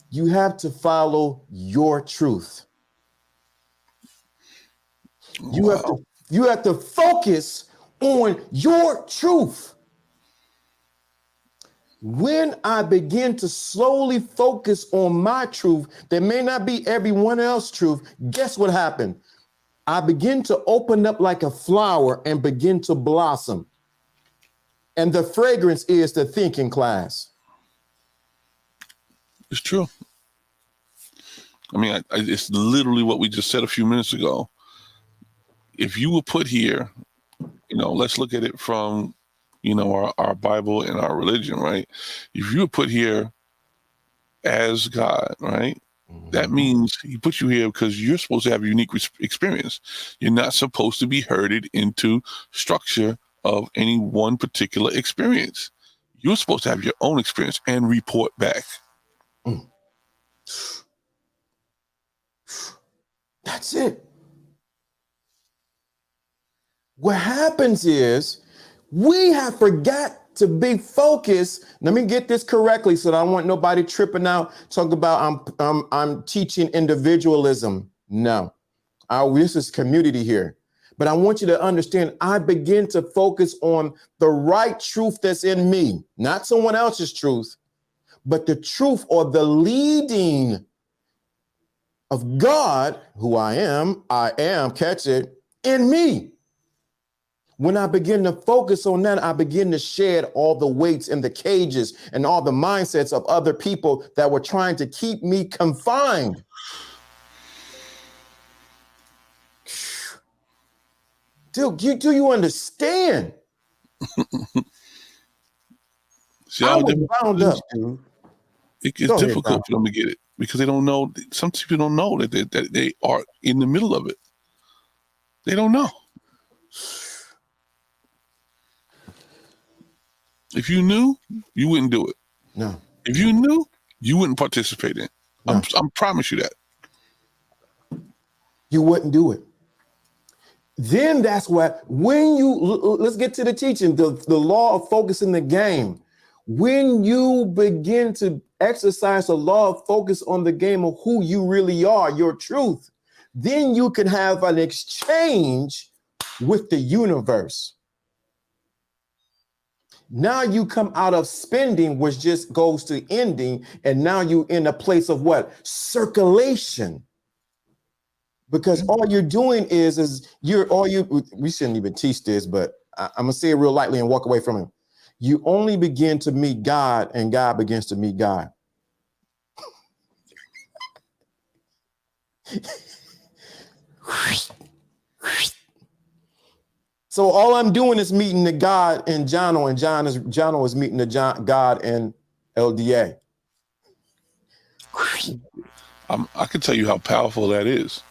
you have to follow your truth. You have to focus on your truth. When I begin to slowly focus on my truth, that may not be everyone else's truth, guess what happened? I begin to open up like a flower and begin to blossom. And the fragrance is the thinking class. It's true. I mean, it's literally what we just said a few minutes ago. If you were put here, let's look at it from, our Bible and our religion, right? If you were put here as God, right? Mm-hmm. That means he put you here because you're supposed to have a unique experience. You're not supposed to be herded into structure of any one particular experience. You're supposed to have your own experience and report back. That's it. What happens is we have forgot to be focused. Let me get this correctly so that I don't want nobody tripping out, talking about I'm teaching individualism. No, this is community here. But I want you to understand, I begin to focus on the right truth that's in me, not someone else's truth, but the truth or the leading of God, who I am, catch it, in me. When I begin to focus on that, I begin to shed all the weights and the cages and all the mindsets of other people that were trying to keep me confined. Dude, do you understand? See, I was bound up, dude. It's difficult for them to get it because they don't know. Some people don't know that they are in the middle of it. They don't know. If you knew, you wouldn't do it. No. If you knew, you wouldn't participate in it. No. I promise you that. You wouldn't do it. Then that's what, let's get to the teaching, the law of focus in the game. When you begin to exercise the law of focus on the game of who you really are, your truth, then you can have an exchange with the universe. Now you come out of spending, which just goes to ending, and now you're in a place of what? Circulation. Because all you're doing is we shouldn't even teach this, but I'm gonna say it real lightly and walk away from it. You only begin to meet God, and God begins to meet God. So all I'm doing is meeting the God in Jono, and Jono is meeting the God in LDA. I can tell you how powerful that is.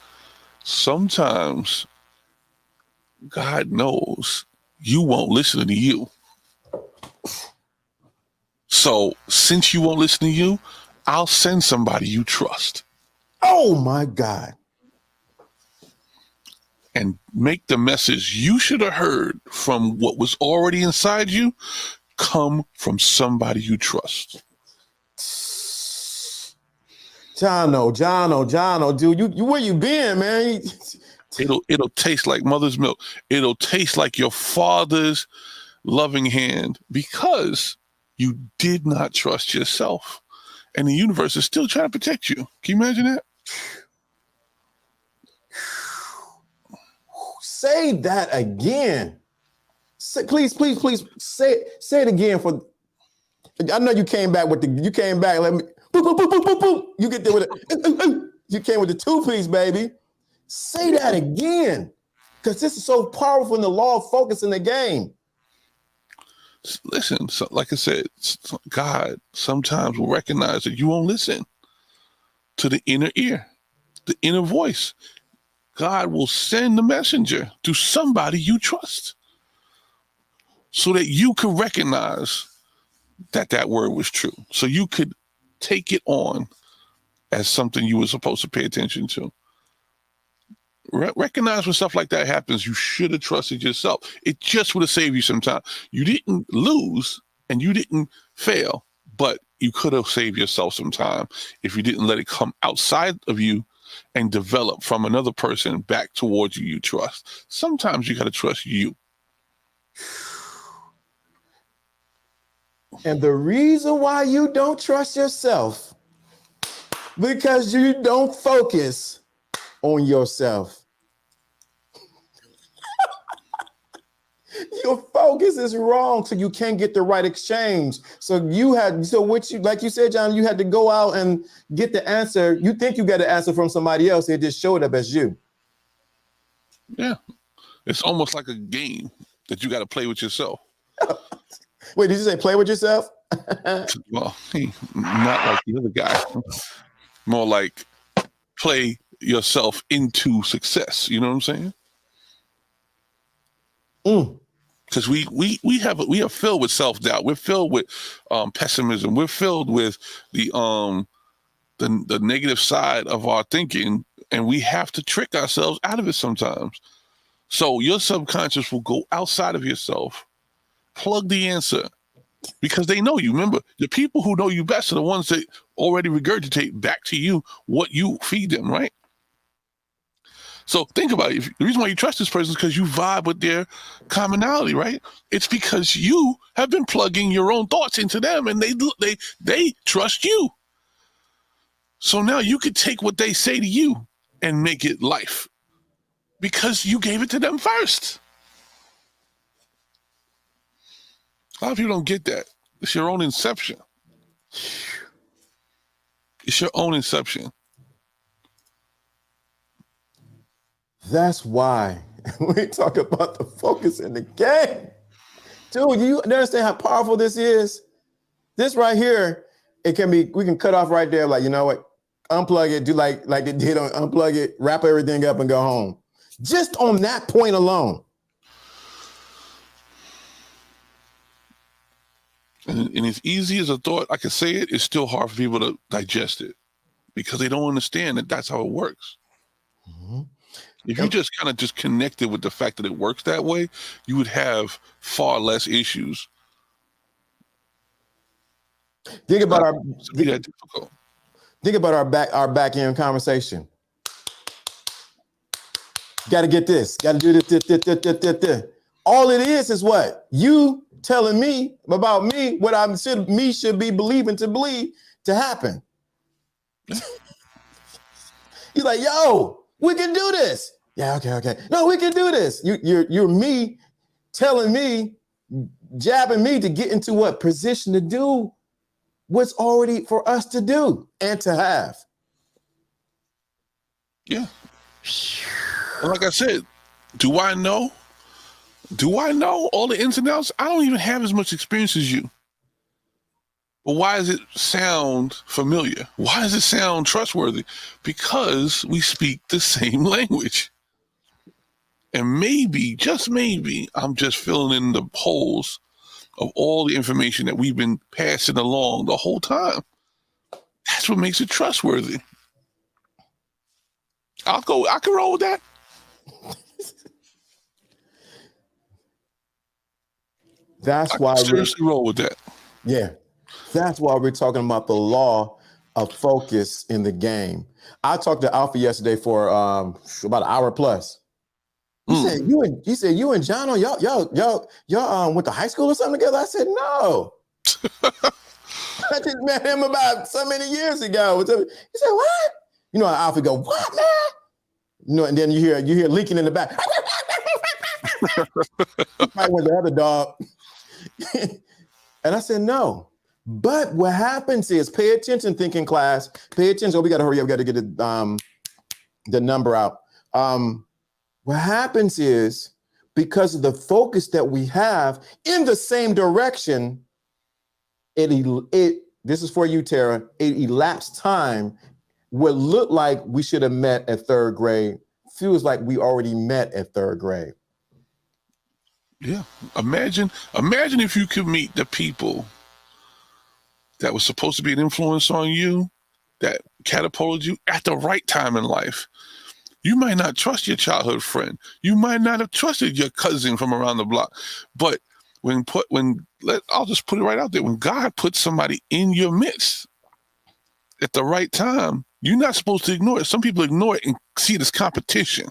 Sometimes God knows you won't listen to you. So since you won't listen to you, I'll send somebody you trust. Oh my God. And make the message you should have heard from what was already inside you come from somebody you trust. Jono, dude, you where you been, man? It'll taste like mother's milk. It'll taste like your father's loving hand because you did not trust yourself. And the universe is still trying to protect you. Can you imagine that? Say that again. Please say it again. I know you came back. Let me boop, boop, boop, boop, boop, boop. You get there with it. You came with the 2-piece, baby. Say that again. Because this is so powerful in the law of focus in the game. Listen, so like I said, God sometimes will recognize that you won't listen. to the inner ear, the inner voice. God will send the messenger to somebody you trust so that you could recognize that that word was true. So you could take it on as something you were supposed to pay attention to. Recognize when stuff like that happens, you should have trusted yourself. It just would have saved you some time. You didn't lose and you didn't fail, but you could have saved yourself some time if you didn't let it come outside of you and develop from another person back towards you trust. Sometimes you got to trust you. And the reason why you don't trust yourself, because you don't focus on yourself. Your focus is wrong, so you can't get the right exchange. So what you, like you said, John, you had to go out and get the answer. You think you got an answer from somebody else. It just showed up as you. Yeah. It's almost like a game that you got to play with yourself. Wait, did you say play with yourself? Well, not like the other guy. More like play yourself into success. You know what I'm saying? Because we are filled with self-doubt. We're filled with pessimism. We're filled with the negative side of our thinking, and we have to trick ourselves out of it sometimes. So your subconscious will go outside of yourself, plug the answer, because they know you. Remember, the people who know you best are the ones that already regurgitate back to you what you feed them, right? So think about it. The reason why you trust this person is because you vibe with their commonality, right? It's because you have been plugging your own thoughts into them, and they trust you. So now you could take what they say to you and make it life because you gave it to them first. A lot of people don't get that. It's your own inception. It's your own inception. That's why we talk about the focus in the game. Dude, you understand how powerful this is? This right here, we can cut off right there. Like, you know what? Unplug it, do like they did on unplug it, wrap everything up and go home. Just on that point alone. And as easy as a thought, I can say it, it's still hard for people to digest it because they don't understand that that's how it works. Mm-hmm. If you just kind of just connected with the fact that it works that way, you would have far less issues. Think about our back end conversation. Got to get this. Got to do this. All it is what? You telling me about me what I should be believing to believe to happen. You're like, yo, we can do this. Yeah, okay. No, we can do this. You're me telling me, jabbing me to get into what position to do what's already for us to do and to have. Yeah. And like I said, do I know all the ins and outs? I don't even have as much experience as you. But why does it sound familiar? Why does it sound trustworthy? Because we speak the same language. And maybe, just maybe, I'm just filling in the holes of all the information that we've been passing along the whole time. That's what makes it trustworthy. I can roll with that. That's why seriously roll with that. Yeah. That's why we're talking about the law of focus in the game. I talked to Alpha yesterday for about an hour plus. He said you and John y'all went to high school or something together. I said no. I just met him about so many years ago. He said what? You know how Alpha go, what, man? You know, and then you hear leaking in the back. Right with the other dog. And I said no. But what happens is, pay attention, thinking class. Pay attention. Oh, we got to hurry up. We got to get the number out. What happens is, because of the focus that we have in the same direction, this is for you, Tara, it elapsed time what looked like we should have met at third grade feels like we already met at third grade. Yeah. Imagine if you could meet the people that was supposed to be an influence on you, that catapulted you at the right time in life. You might not trust your childhood friend. You might not have trusted your cousin from around the block. But I'll just put it right out there. When God puts somebody in your midst at the right time, you're not supposed to ignore it. Some people ignore it and see it as competition.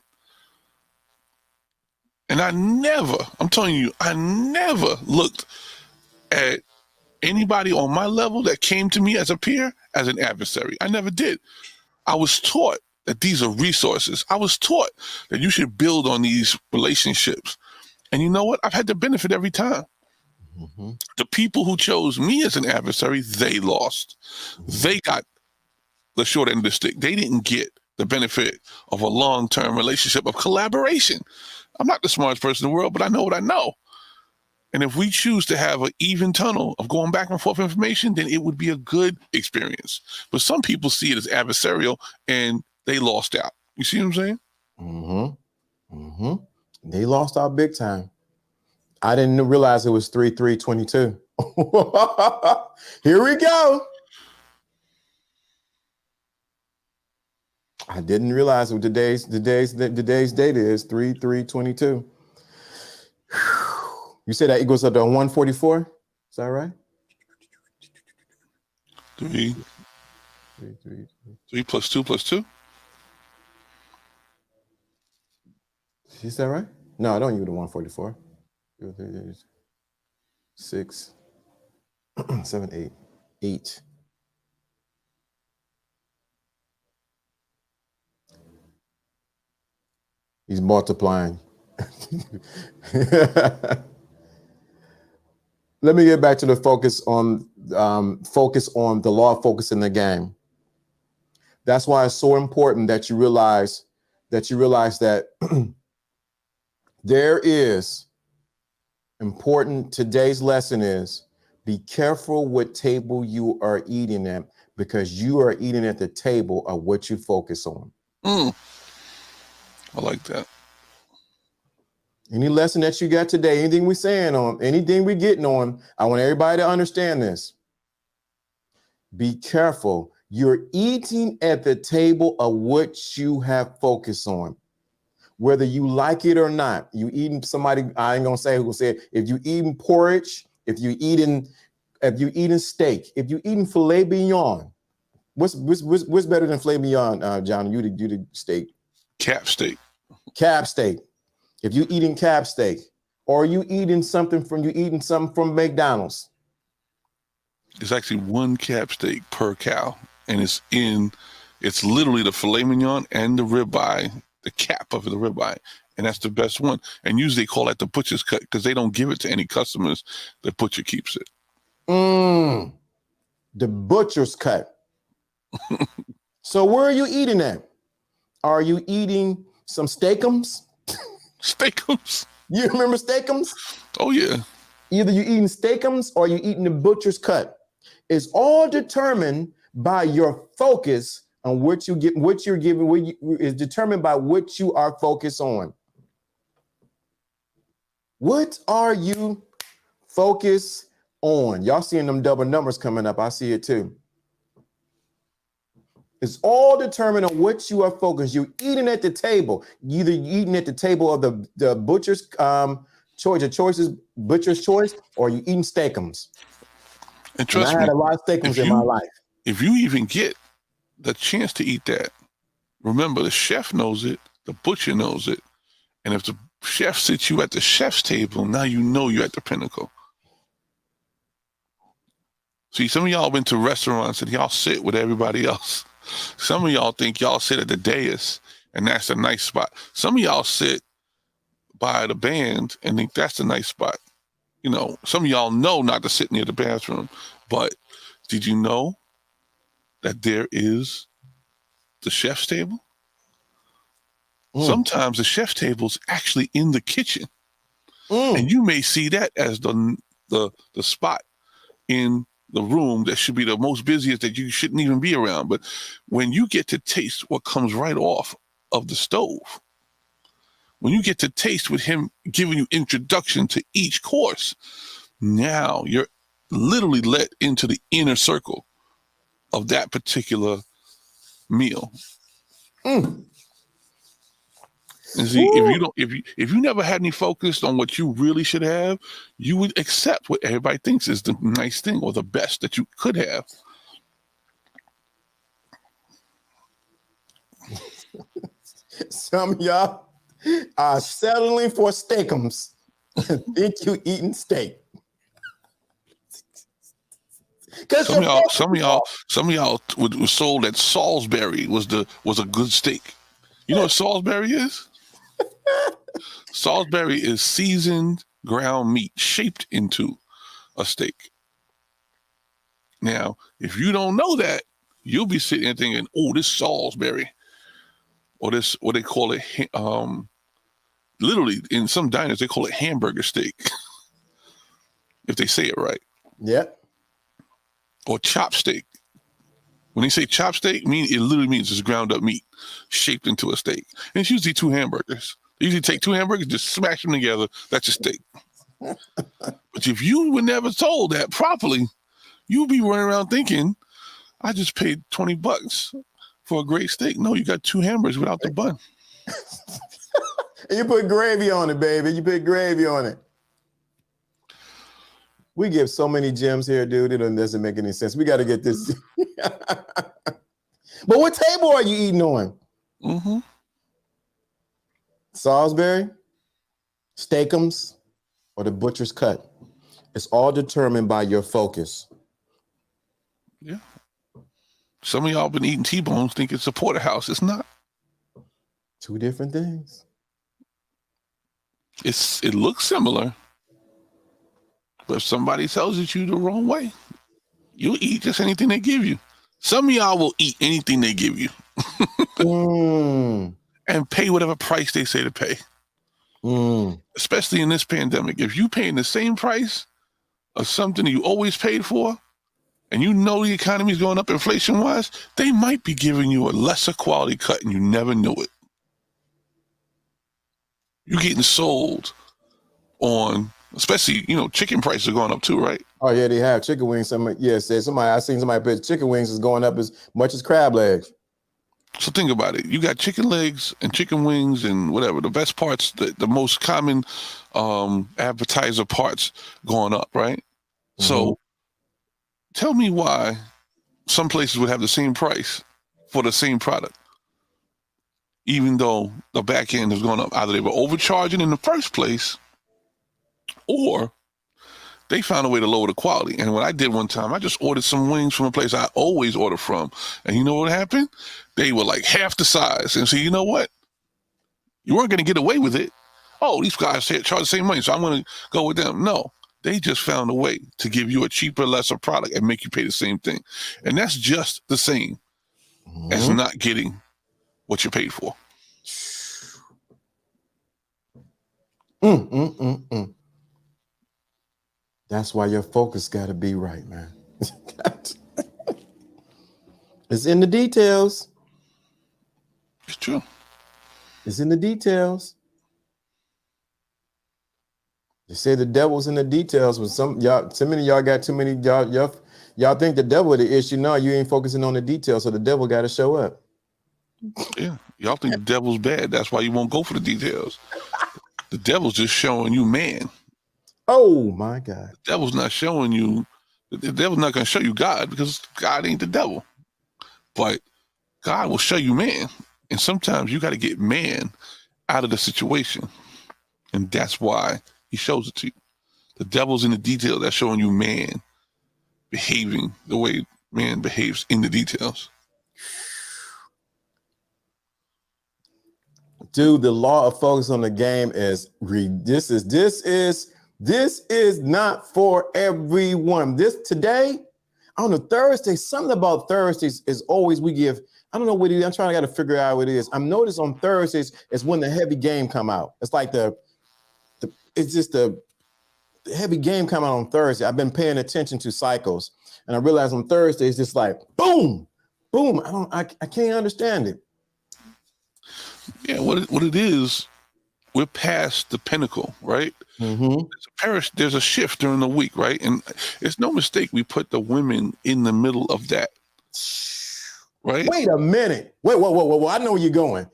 And I'm telling you, I never looked at anybody on my level that came to me as a peer as an adversary. I never did. I was taught that these are resources. I was taught that you should build on these relationships. And you know what? I've had the benefit every time. Mm-hmm. The people who chose me as an adversary, they lost. Mm-hmm. They got the short end of the stick. They didn't get the benefit of a long-term relationship of collaboration. I'm not the smartest person in the world, but I know what I know. And if we choose to have an even tunnel of going back and forth information, then it would be a good experience. But some people see it as adversarial and they lost out. You see what I'm saying? Mm-hmm. Mm-hmm. They lost out big time. I didn't realize it was 3-3-22. Here we go. I didn't realize what today's date is 3-3-22. You said that equals up to 144? Is that right? 3 plus 2 plus 2. Is that right? No, I don't use the 144. 6, 7, 8, 8. He's multiplying. Let me get back to the focus on the law of focus in the game. That's why it's so important that you realize that there is important. Today's lesson is be careful what table you are eating at, because you are eating at the table of what you focus on. I like that. Any lesson that you got today, anything we're saying on, anything we're getting on, I want everybody to understand this. Be careful. You're eating at the table of what you have focus on. Whether you like it or not, you eating somebody, I ain't gonna say who will say it. If you eating porridge, if you eating steak, if you eating filet mignon, what's better than filet mignon, John? You the steak. Cap steak. Cab steak. If you eating cab steak, or you eating something from McDonald's. It's actually one cab steak per cow, and it's literally the filet mignon and the ribeye, the cap of the ribeye, and that's the best one. And usually they call that the butcher's cut because they don't give it to any customers. The butcher keeps it. The butcher's cut. So where are you eating at? Are you eating some steakums? Steakums. You remember steakums? Oh yeah. Either you eating steakums or you eating the butcher's cut. It's all determined by your focus on what you get, what you're giving. Is determined by what you are focused on. What are you focused on? Y'all seeing them double numbers coming up? I see it too. It's all determined on what you are focused. You're eating at the table. Either you're eating at the table of the butcher's butcher's choice, or you eating steakums. And trust me, I had a lot of steakums in my life. If you even get the chance to eat that, remember the chef knows it, the butcher knows it, and if the chef sits you at the chef's table, now you know you're at the pinnacle. See, some of y'all went to restaurants and y'all sit with everybody else. Some of y'all think y'all sit at the dais and that's a nice spot. Some of y'all sit by the band and think that's a nice spot. You know, some of y'all know not to sit near the bathroom, but did you know that there is the chef's table? Sometimes the chef's table is actually in the kitchen. And you may see that as the spot in the room that should be the most busiest that you shouldn't even be around. But when you get to taste what comes right off of the stove, when you get to taste with him giving you introduction to each course, now you're literally let into the inner circle of that particular meal. And see, if you never had any focus on what you really should have, you would accept what everybody thinks is the nice thing or the best that you could have. Some of y'all are settling for steakums and think you eating steak. Some of y'all was sold that Salisbury was a good steak. You know what Salisbury is? Salisbury is seasoned ground meat shaped into a steak. Now, if you don't know that, you'll be sitting there thinking, "Oh, this Salisbury," or this, what they call it. Literally, in some diners, they call it hamburger steak, if they say it right. Yep. Or chopsteak. When they say chopsteak, it literally means it's ground up meat shaped into a steak. And it's usually two hamburgers. They usually take two hamburgers, just smash them together. That's a steak. But if you were never told that properly, you'd be running around thinking, I just paid $20 for a great steak. No, you got two hamburgers without the bun. And you put gravy on it, baby. You put gravy on it. We give so many gems here, dude. It doesn't make any sense. We got to get this. But what table are you eating on? Mm-hmm. Salisbury, steakums, or the butcher's cut? It's all determined by your focus. Yeah. Some of y'all been eating T-bones, think it's a porterhouse. It's not. Two different things. It looks similar, but if somebody tells it you the wrong way, you'll eat just anything they give you. Some of y'all will eat anything they give you and pay whatever price they say to pay. Especially in this pandemic. If you paying the same price of something you always paid for, and you know the economy is going up inflation-wise, they might be giving you a lesser quality cut and you never knew it. You're getting sold on, especially, chicken prices are going up too, right? Oh, yeah, they have chicken wings. I seen somebody put chicken wings is going up as much as crab legs. So think about it. You got chicken legs and chicken wings and whatever. The best parts, the most common appetizer parts going up, right? Mm-hmm. So tell me why some places would have the same price for the same product, even though the back end is going up. Either they were overcharging in the first place, or they found a way to lower the quality. And what I did one time, I just ordered some wings from a place I always order from. And you know what happened? They were like half the size. And so you know what? You weren't going to get away with it. Oh, these guys charge the same money, so I'm going to go with them. No, they just found a way to give you a cheaper, lesser product and make you pay the same thing. And that's just the same as not getting what you paid for. That's why your focus got to be right, man. It's in the details. It's true. It's in the details. They say the devil's in the details. When too many of y'all got too many, y'all think the devil is the issue. No, you ain't focusing on the details, so the devil got to show up. Yeah, y'all think the devil's bad. That's why you won't go for the details. The devil's just showing you man. Oh my God. The devil's not showing you, the devil's not going to show you God, because God ain't the devil. But God will show you man. And sometimes you got to get man out of the situation. And that's why he shows it to you. The devil's in the detail. That's showing you man behaving the way man behaves in the details. Dude, the law of focus on the game is this is not for everyone. Today, on a Thursday, something about Thursdays is always we give. I don't know what it is. I'm trying to figure out what it is. I'm noticed on Thursdays is when the heavy game come out. It's like the heavy game come out on Thursday. I've been paying attention to cycles. And I realized on Thursday, it's just like, boom, boom. I can't understand it. Yeah, what it is, we're past the pinnacle, right? There's a shift during the week, right? And it's no mistake we put the women in the middle of that, right? Wait a minute. Whoa. I know where you're going.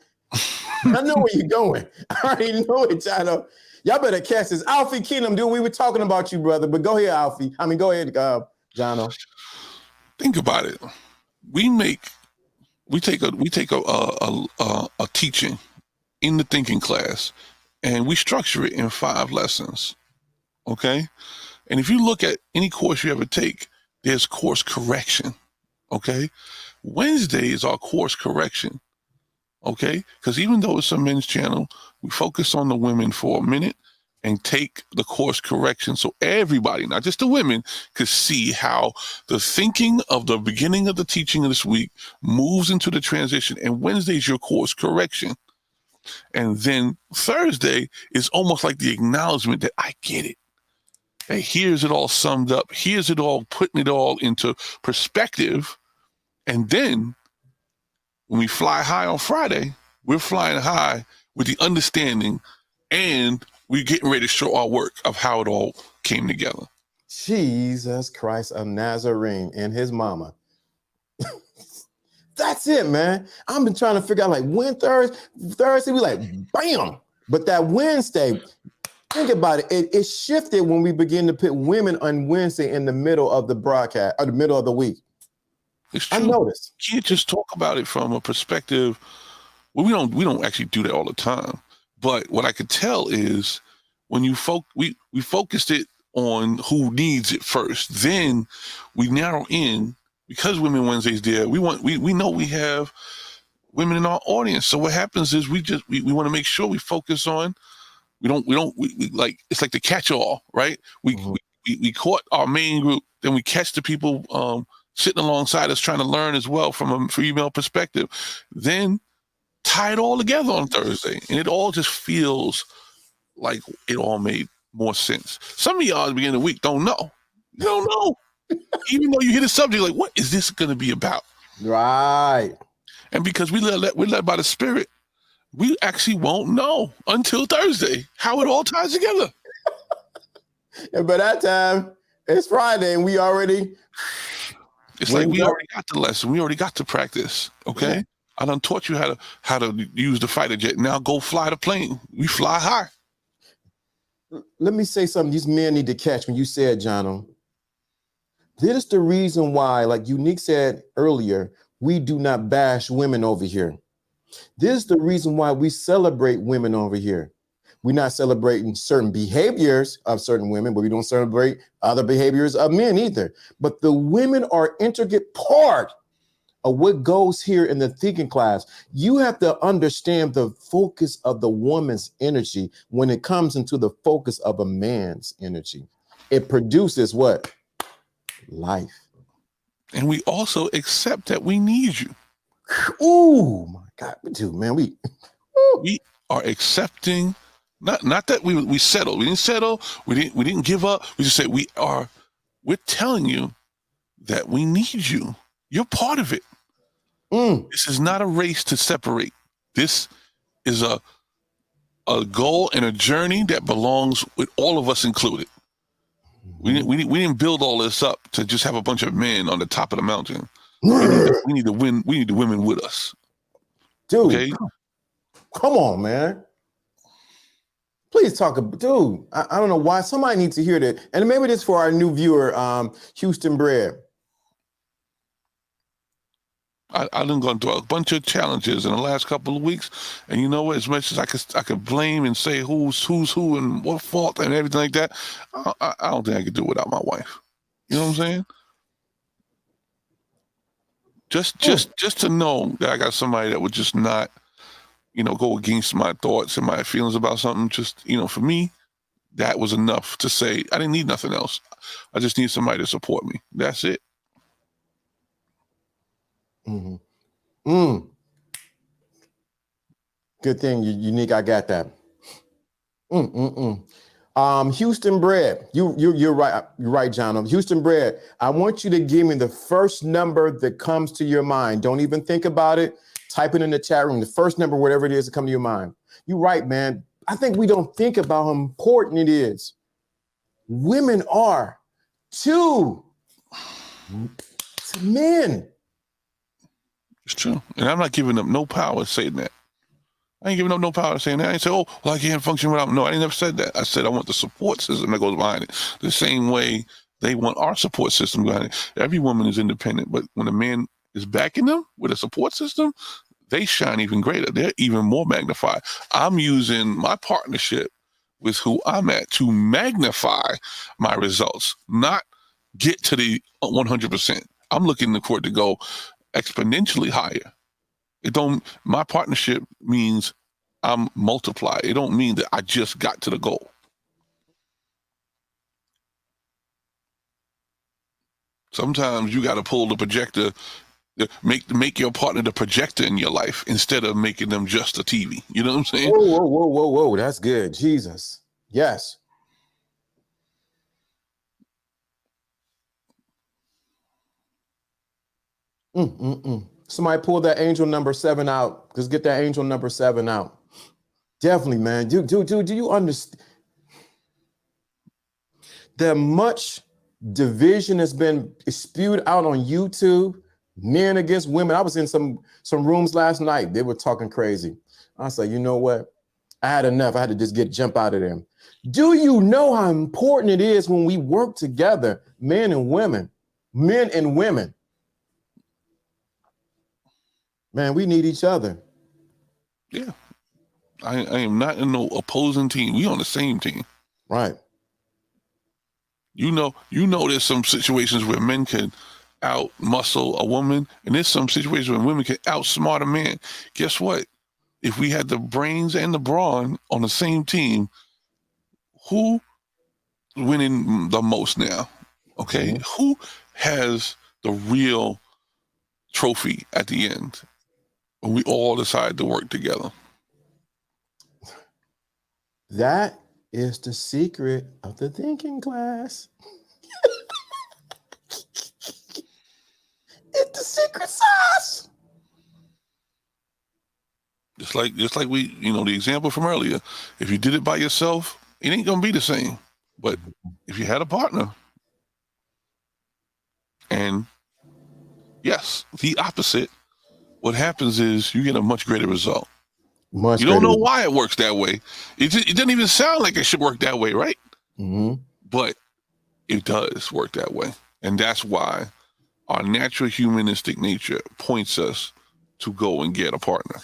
I know where you're going. I already know it, Jono. Y'all better catch this. Alfie Kingdom, dude, we were talking about you, brother. But go ahead, Alfie. I mean, go ahead, Jono. Think about it. We take a teaching in the thinking class, and we structure it in 5 lessons. Okay? And if you look at any course you ever take, there's course correction. Okay? Wednesday is our course correction. Okay? Because even though it's a men's channel, we focus on the women for a minute and take the course correction so everybody, not just the women, could see how the thinking of the beginning of the teaching of this week moves into the transition. And Wednesday's your course correction. And then Thursday is almost like the acknowledgement that I get it. Hey, here's it all summed up. Here's it all, putting it all into perspective. And then when we fly high on Friday, we're flying high with the understanding, and we're getting ready to show our work of how it all came together. Jesus Christ of Nazarene and his mama. That's it, man. I've been trying to figure out, like, when Thursday, we like, bam. But that Wednesday, think about it. It shifted when we begin to put women on Wednesday in the middle of the broadcast, or the middle of the week. It's true. I noticed. You can't just talk about it from a perspective. Well, we don't actually do that all the time. But what I could tell is when we focused it on who needs it first. Then we narrow in, because Women Wednesday's there. We know we have women in our audience. So what happens is we want to make sure we focus on. We like, it's like the catch-all, right? We caught our main group, then we catch the people sitting alongside us trying to learn as well from a female perspective. Then tie it all together on Thursday, and it all just feels like it all made more sense. Some of y'all at the beginning of the week don't know. You don't know. Even though you hit a subject, like, what is this going to be about? Right. And because we're led by the Spirit, we actually won't know until Thursday how it all ties together. And by that time, it's Friday, and we already... It's like we already got the lesson. We already got the practice, okay? Yeah. I done taught you how to use the fighter jet. Now go fly the plane. We fly high. Let me say something these men need to catch when you said, Jono. This is the reason why, like Unique said earlier, we do not bash women over here. This is the reason why we celebrate women over here. We're not celebrating certain behaviors of certain women, but we don't celebrate other behaviors of men either. But the women are an intricate part of what goes here in the thinking class. You have to understand the focus of the woman's energy when it comes into the focus of a man's energy. It produces what? Life. And we also accept that we need you. Oh my God, we do, man. We are accepting. Not that we settled. We didn't settle. We didn't give up. We just said we're telling you that we need you. You're part of it. This is not a race to separate. This is a goal and a journey that belongs with all of us included. We didn't build all this up to just have a bunch of men on the top of the mountain. We need to win. We need the women with us. Dude, okay? Come on, man. Please talk about, dude. I don't know why. Somebody needs to hear that. And maybe this for our new viewer, Houston Bread. I done gone through a bunch of challenges in the last couple of weeks, and you know what? As much as I could blame and say who's who and what fault and everything like that, I don't think I could do it without my wife. You know what I'm saying? Just to know that I got somebody that would just not, go against my thoughts and my feelings about something. Just, for me, that was enough to say I didn't need nothing else. I just need somebody to support me. That's it. Good thing, Unique. I got that. Houston Bread. You're right. You're right, John. Houston Bread. I want you to give me the first number that comes to your mind. Don't even think about it. Type it in the chat room. The first number, whatever it is, that come to your mind. You're right, man. I think we don't think about how important it is. Women are to men. It's true. And I'm not giving up no power saying that. I ain't giving up no power saying that. I ain't say, oh, well, I can't function without. No, I ain't never said that. I said I want the support system that goes behind it. The same way they want our support system behind it. Every woman is independent, but when a man is backing them with a support system, they shine even greater. They're even more magnified. I'm using my partnership with who I'm at to magnify my results, not get to the 100%. I'm looking for it to go exponentially higher. My partnership means I'm multiplied. It don't mean that I just got to the goal. Sometimes you got to pull the projector, make your partner the projector in your life instead of making them just a TV. You know what I'm saying? Whoa. That's good. Jesus. Yes. Somebody pull that angel number 7 out. Just get that angel number 7 out. Definitely, man. Do you understand that much division has been spewed out on YouTube? Men against women. I was in some rooms last night. They were talking crazy. I was like, you know what? I had enough. I had to just jump out of them. Do you know how important it is when we work together, men and women? Man, we need each other. Yeah. I am not in no opposing team. We on the same team. Right. You know there's some situations where men can out muscle a woman, and there's some situations where women can outsmart a man. Guess what? If we had the brains and the brawn on the same team, who winning the most now? Okay. Mm-hmm. Who has the real trophy at the end when we all decide to work together? That is the secret of the thinking class. It's the secret sauce. Just like we, the example from earlier. If you did it by yourself, it ain't gonna be the same. But if you had a partner, and yes, the opposite, what happens is you get a much greater result. You don't know why it works that way. It doesn't even sound like it should work that way, right? Mm-hmm. But it does work that way. And that's why our natural humanistic nature points us to go and get a partner.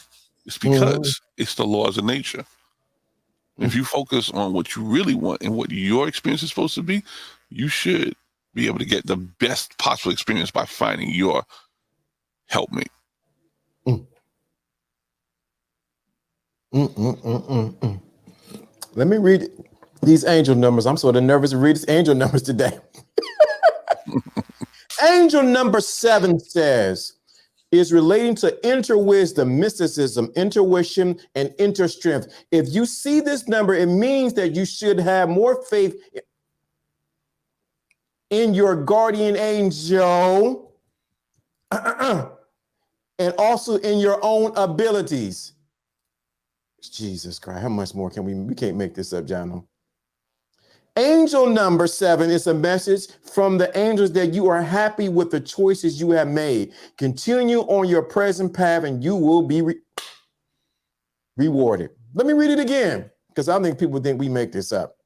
It's because it's the laws of nature. If you focus on what you really want and what your experience is supposed to be, you should be able to get the best possible experience by finding your helpmeet. Let me read these angel numbers. I'm sort of nervous to read these angel numbers today. Angel number 7 says, is relating to inner wisdom, mysticism, intuition, and inner strength. If you see this number, it means that you should have more faith in your guardian angel and also in your own abilities. Jesus Christ, how much more can we can't make this up, John. Angel number 7 is a message from the angels that you are happy with the choices you have made. Continue on your present path and you will be rewarded. Let me read it again, because I think people think we make this up.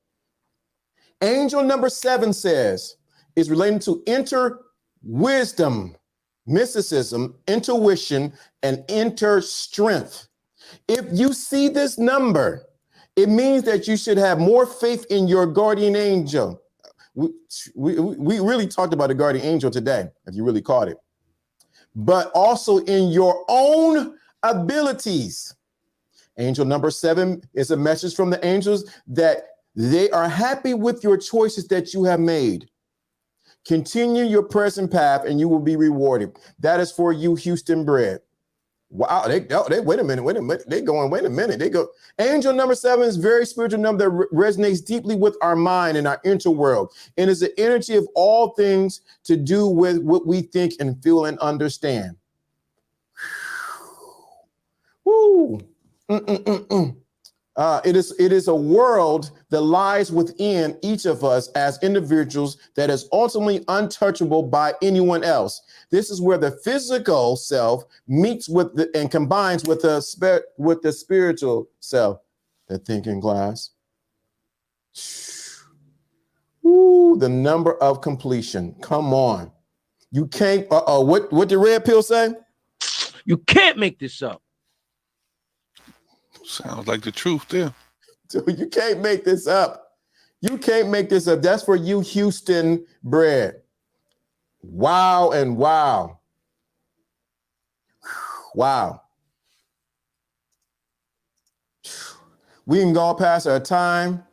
Angel number 7 says, is relating to inner wisdom, mysticism, intuition, and inner strength. If you see this number, it means that you should have more faith in your guardian angel. We really talked about the guardian angel today, if you really caught it. But also in your own abilities. Angel number 7 is a message from the angels that they are happy with your choices that you have made. Continue your present path and you will be rewarded. That is for you, Houston Bread. Wow, they wait a minute. They going, wait a minute. They go. Angel number 7 is very spiritual number that resonates deeply with our mind and our interworld. And is the energy of all things to do with what we think and feel and understand. Woo. It is a world that lies within each of us as individuals that is ultimately untouchable by anyone else. This is where the physical self meets with and combines with the spiritual self, the thinking glass. Ooh, the number of completion. Come on. You can't. What did Red Pill say? You can't make this up. Sounds like the truth there. Dude, you can't make this up. You can't make this up. That's for you, Houston bred. Wow and wow. Wow. We can go past our time,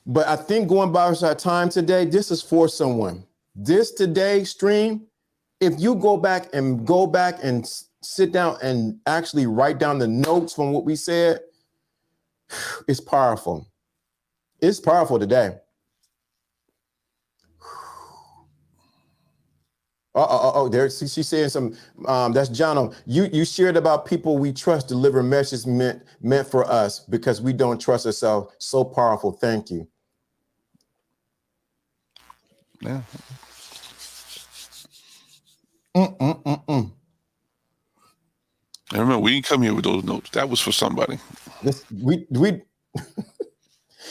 but I think going by our time today, this is for someone. This today stream, if you go back and sit down and actually write down the notes from what we said, it's powerful. It's powerful today. There she's saying some. That's Jono. You shared about people we trust deliver messages meant for us because we don't trust ourselves. So powerful. Thank you. Yeah. And remember, we didn't come here with those notes. That was for somebody. We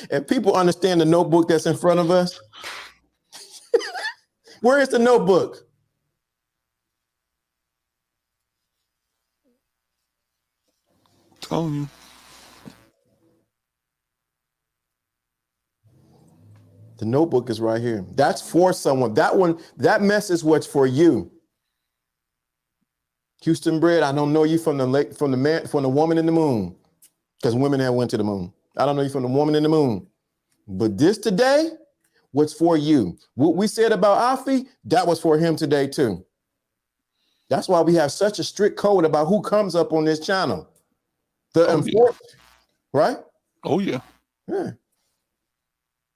if people understand the notebook that's in front of us, where is the notebook? Telling you. The notebook is right here. That's for someone. That message was for you. Houston bred, I don't know you from the woman in the moon, because women have went to the moon. I don't know you from the woman in the moon. But this today was for you. What we said about Afi, that was for him today too. That's why we have such a strict code about who comes up on this channel. Right? Oh yeah. Yeah.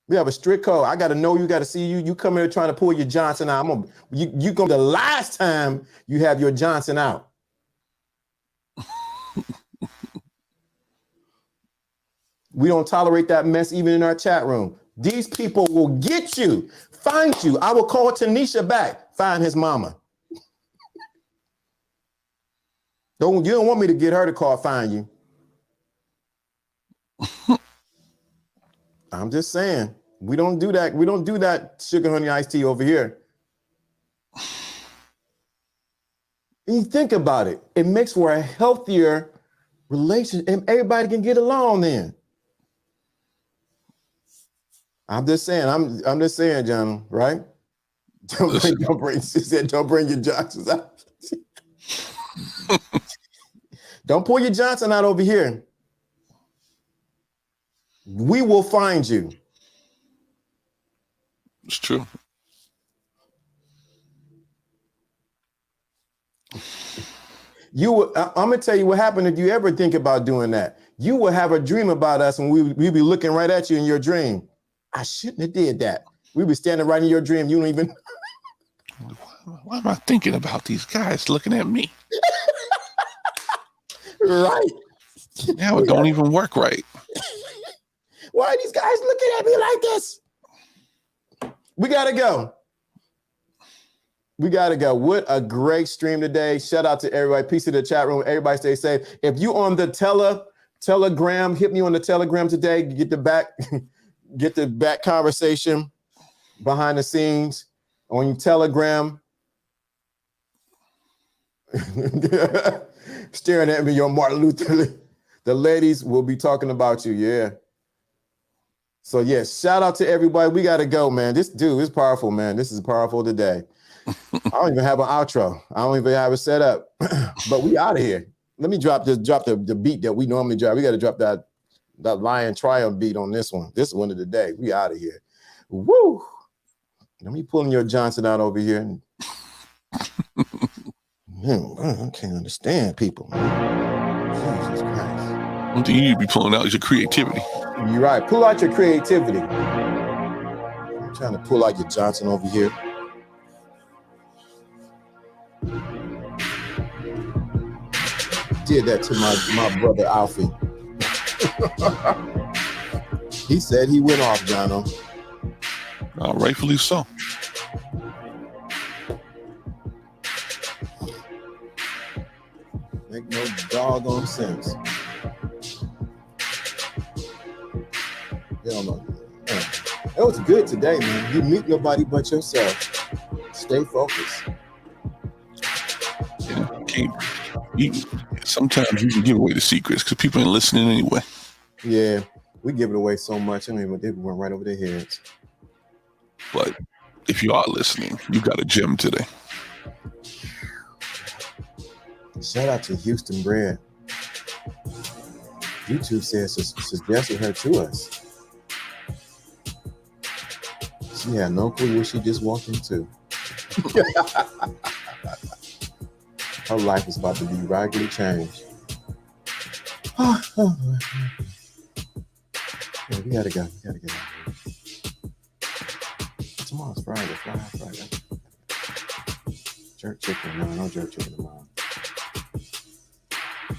We have a strict code. I got to know you, got to see you. You come here trying to pull your Johnson out. You go the last time you have your Johnson out. We don't tolerate that mess even in our chat room. These people will get you, find you. I will call Tanisha back, find his mama. You don't want me to get her to call find you. I'm just saying, we don't do that. We don't do that sugar honey iced tea over here. And you think about it, it makes for a healthier relationship and everybody can get along then. I'm just saying, I'm just saying, John, right? Don't bring your Johnsons out. Don't pull your Johnson out over here. We will find you. It's true. I'm gonna tell you what happened if you ever think about doing that. You will have a dream about us, and we'll be looking right at you in your dream. I shouldn't have did that. We be standing right in your dream. You don't even. Why am I thinking about these guys looking at me? Right. Now it don't even work right. Why are these guys looking at me like this? We gotta go. We got to go. What a great stream today. Shout out to everybody. Peace to the chat room. Everybody stay safe. If you on the Telegram, hit me on the Telegram today. Get the back conversation behind the scenes on your Telegram. Staring at me, your Martin Luther. The ladies will be talking about you. Yeah. So yes, shout out to everybody. We got to go, man. This dude is powerful, man. This is powerful today. I don't even have an outro. I don't even have it set up, but we out of here. Let me drop the beat that we normally drop. We got to drop that Lion Triumph beat on this one. This one of the day. We out of here. Woo! Let me pulling your Johnson out over here. I can't understand people, man. Jesus Christ. One thing you need to be pulling out is your creativity. You're right. Pull out your creativity. I'm trying to pull out your Johnson over here. Did that to my brother Alfie. He said he went off, Jono. Rightfully so. Make no doggone sense. Hell no. Man, it was good today, man. You meet nobody but yourself. Stay focused. Sometimes you can give away the secrets because people ain't listening anyway. Yeah, we give it away so much. I mean, they went right over their heads. But if you are listening, you got a gem today. Shout out to Houston Bread. YouTube says suggested her to us. She had no clue what she just walked into. Her life is about to be radically changed. Yeah, we gotta go. Tomorrow's Friday. Jerk chicken. No jerk chicken tomorrow.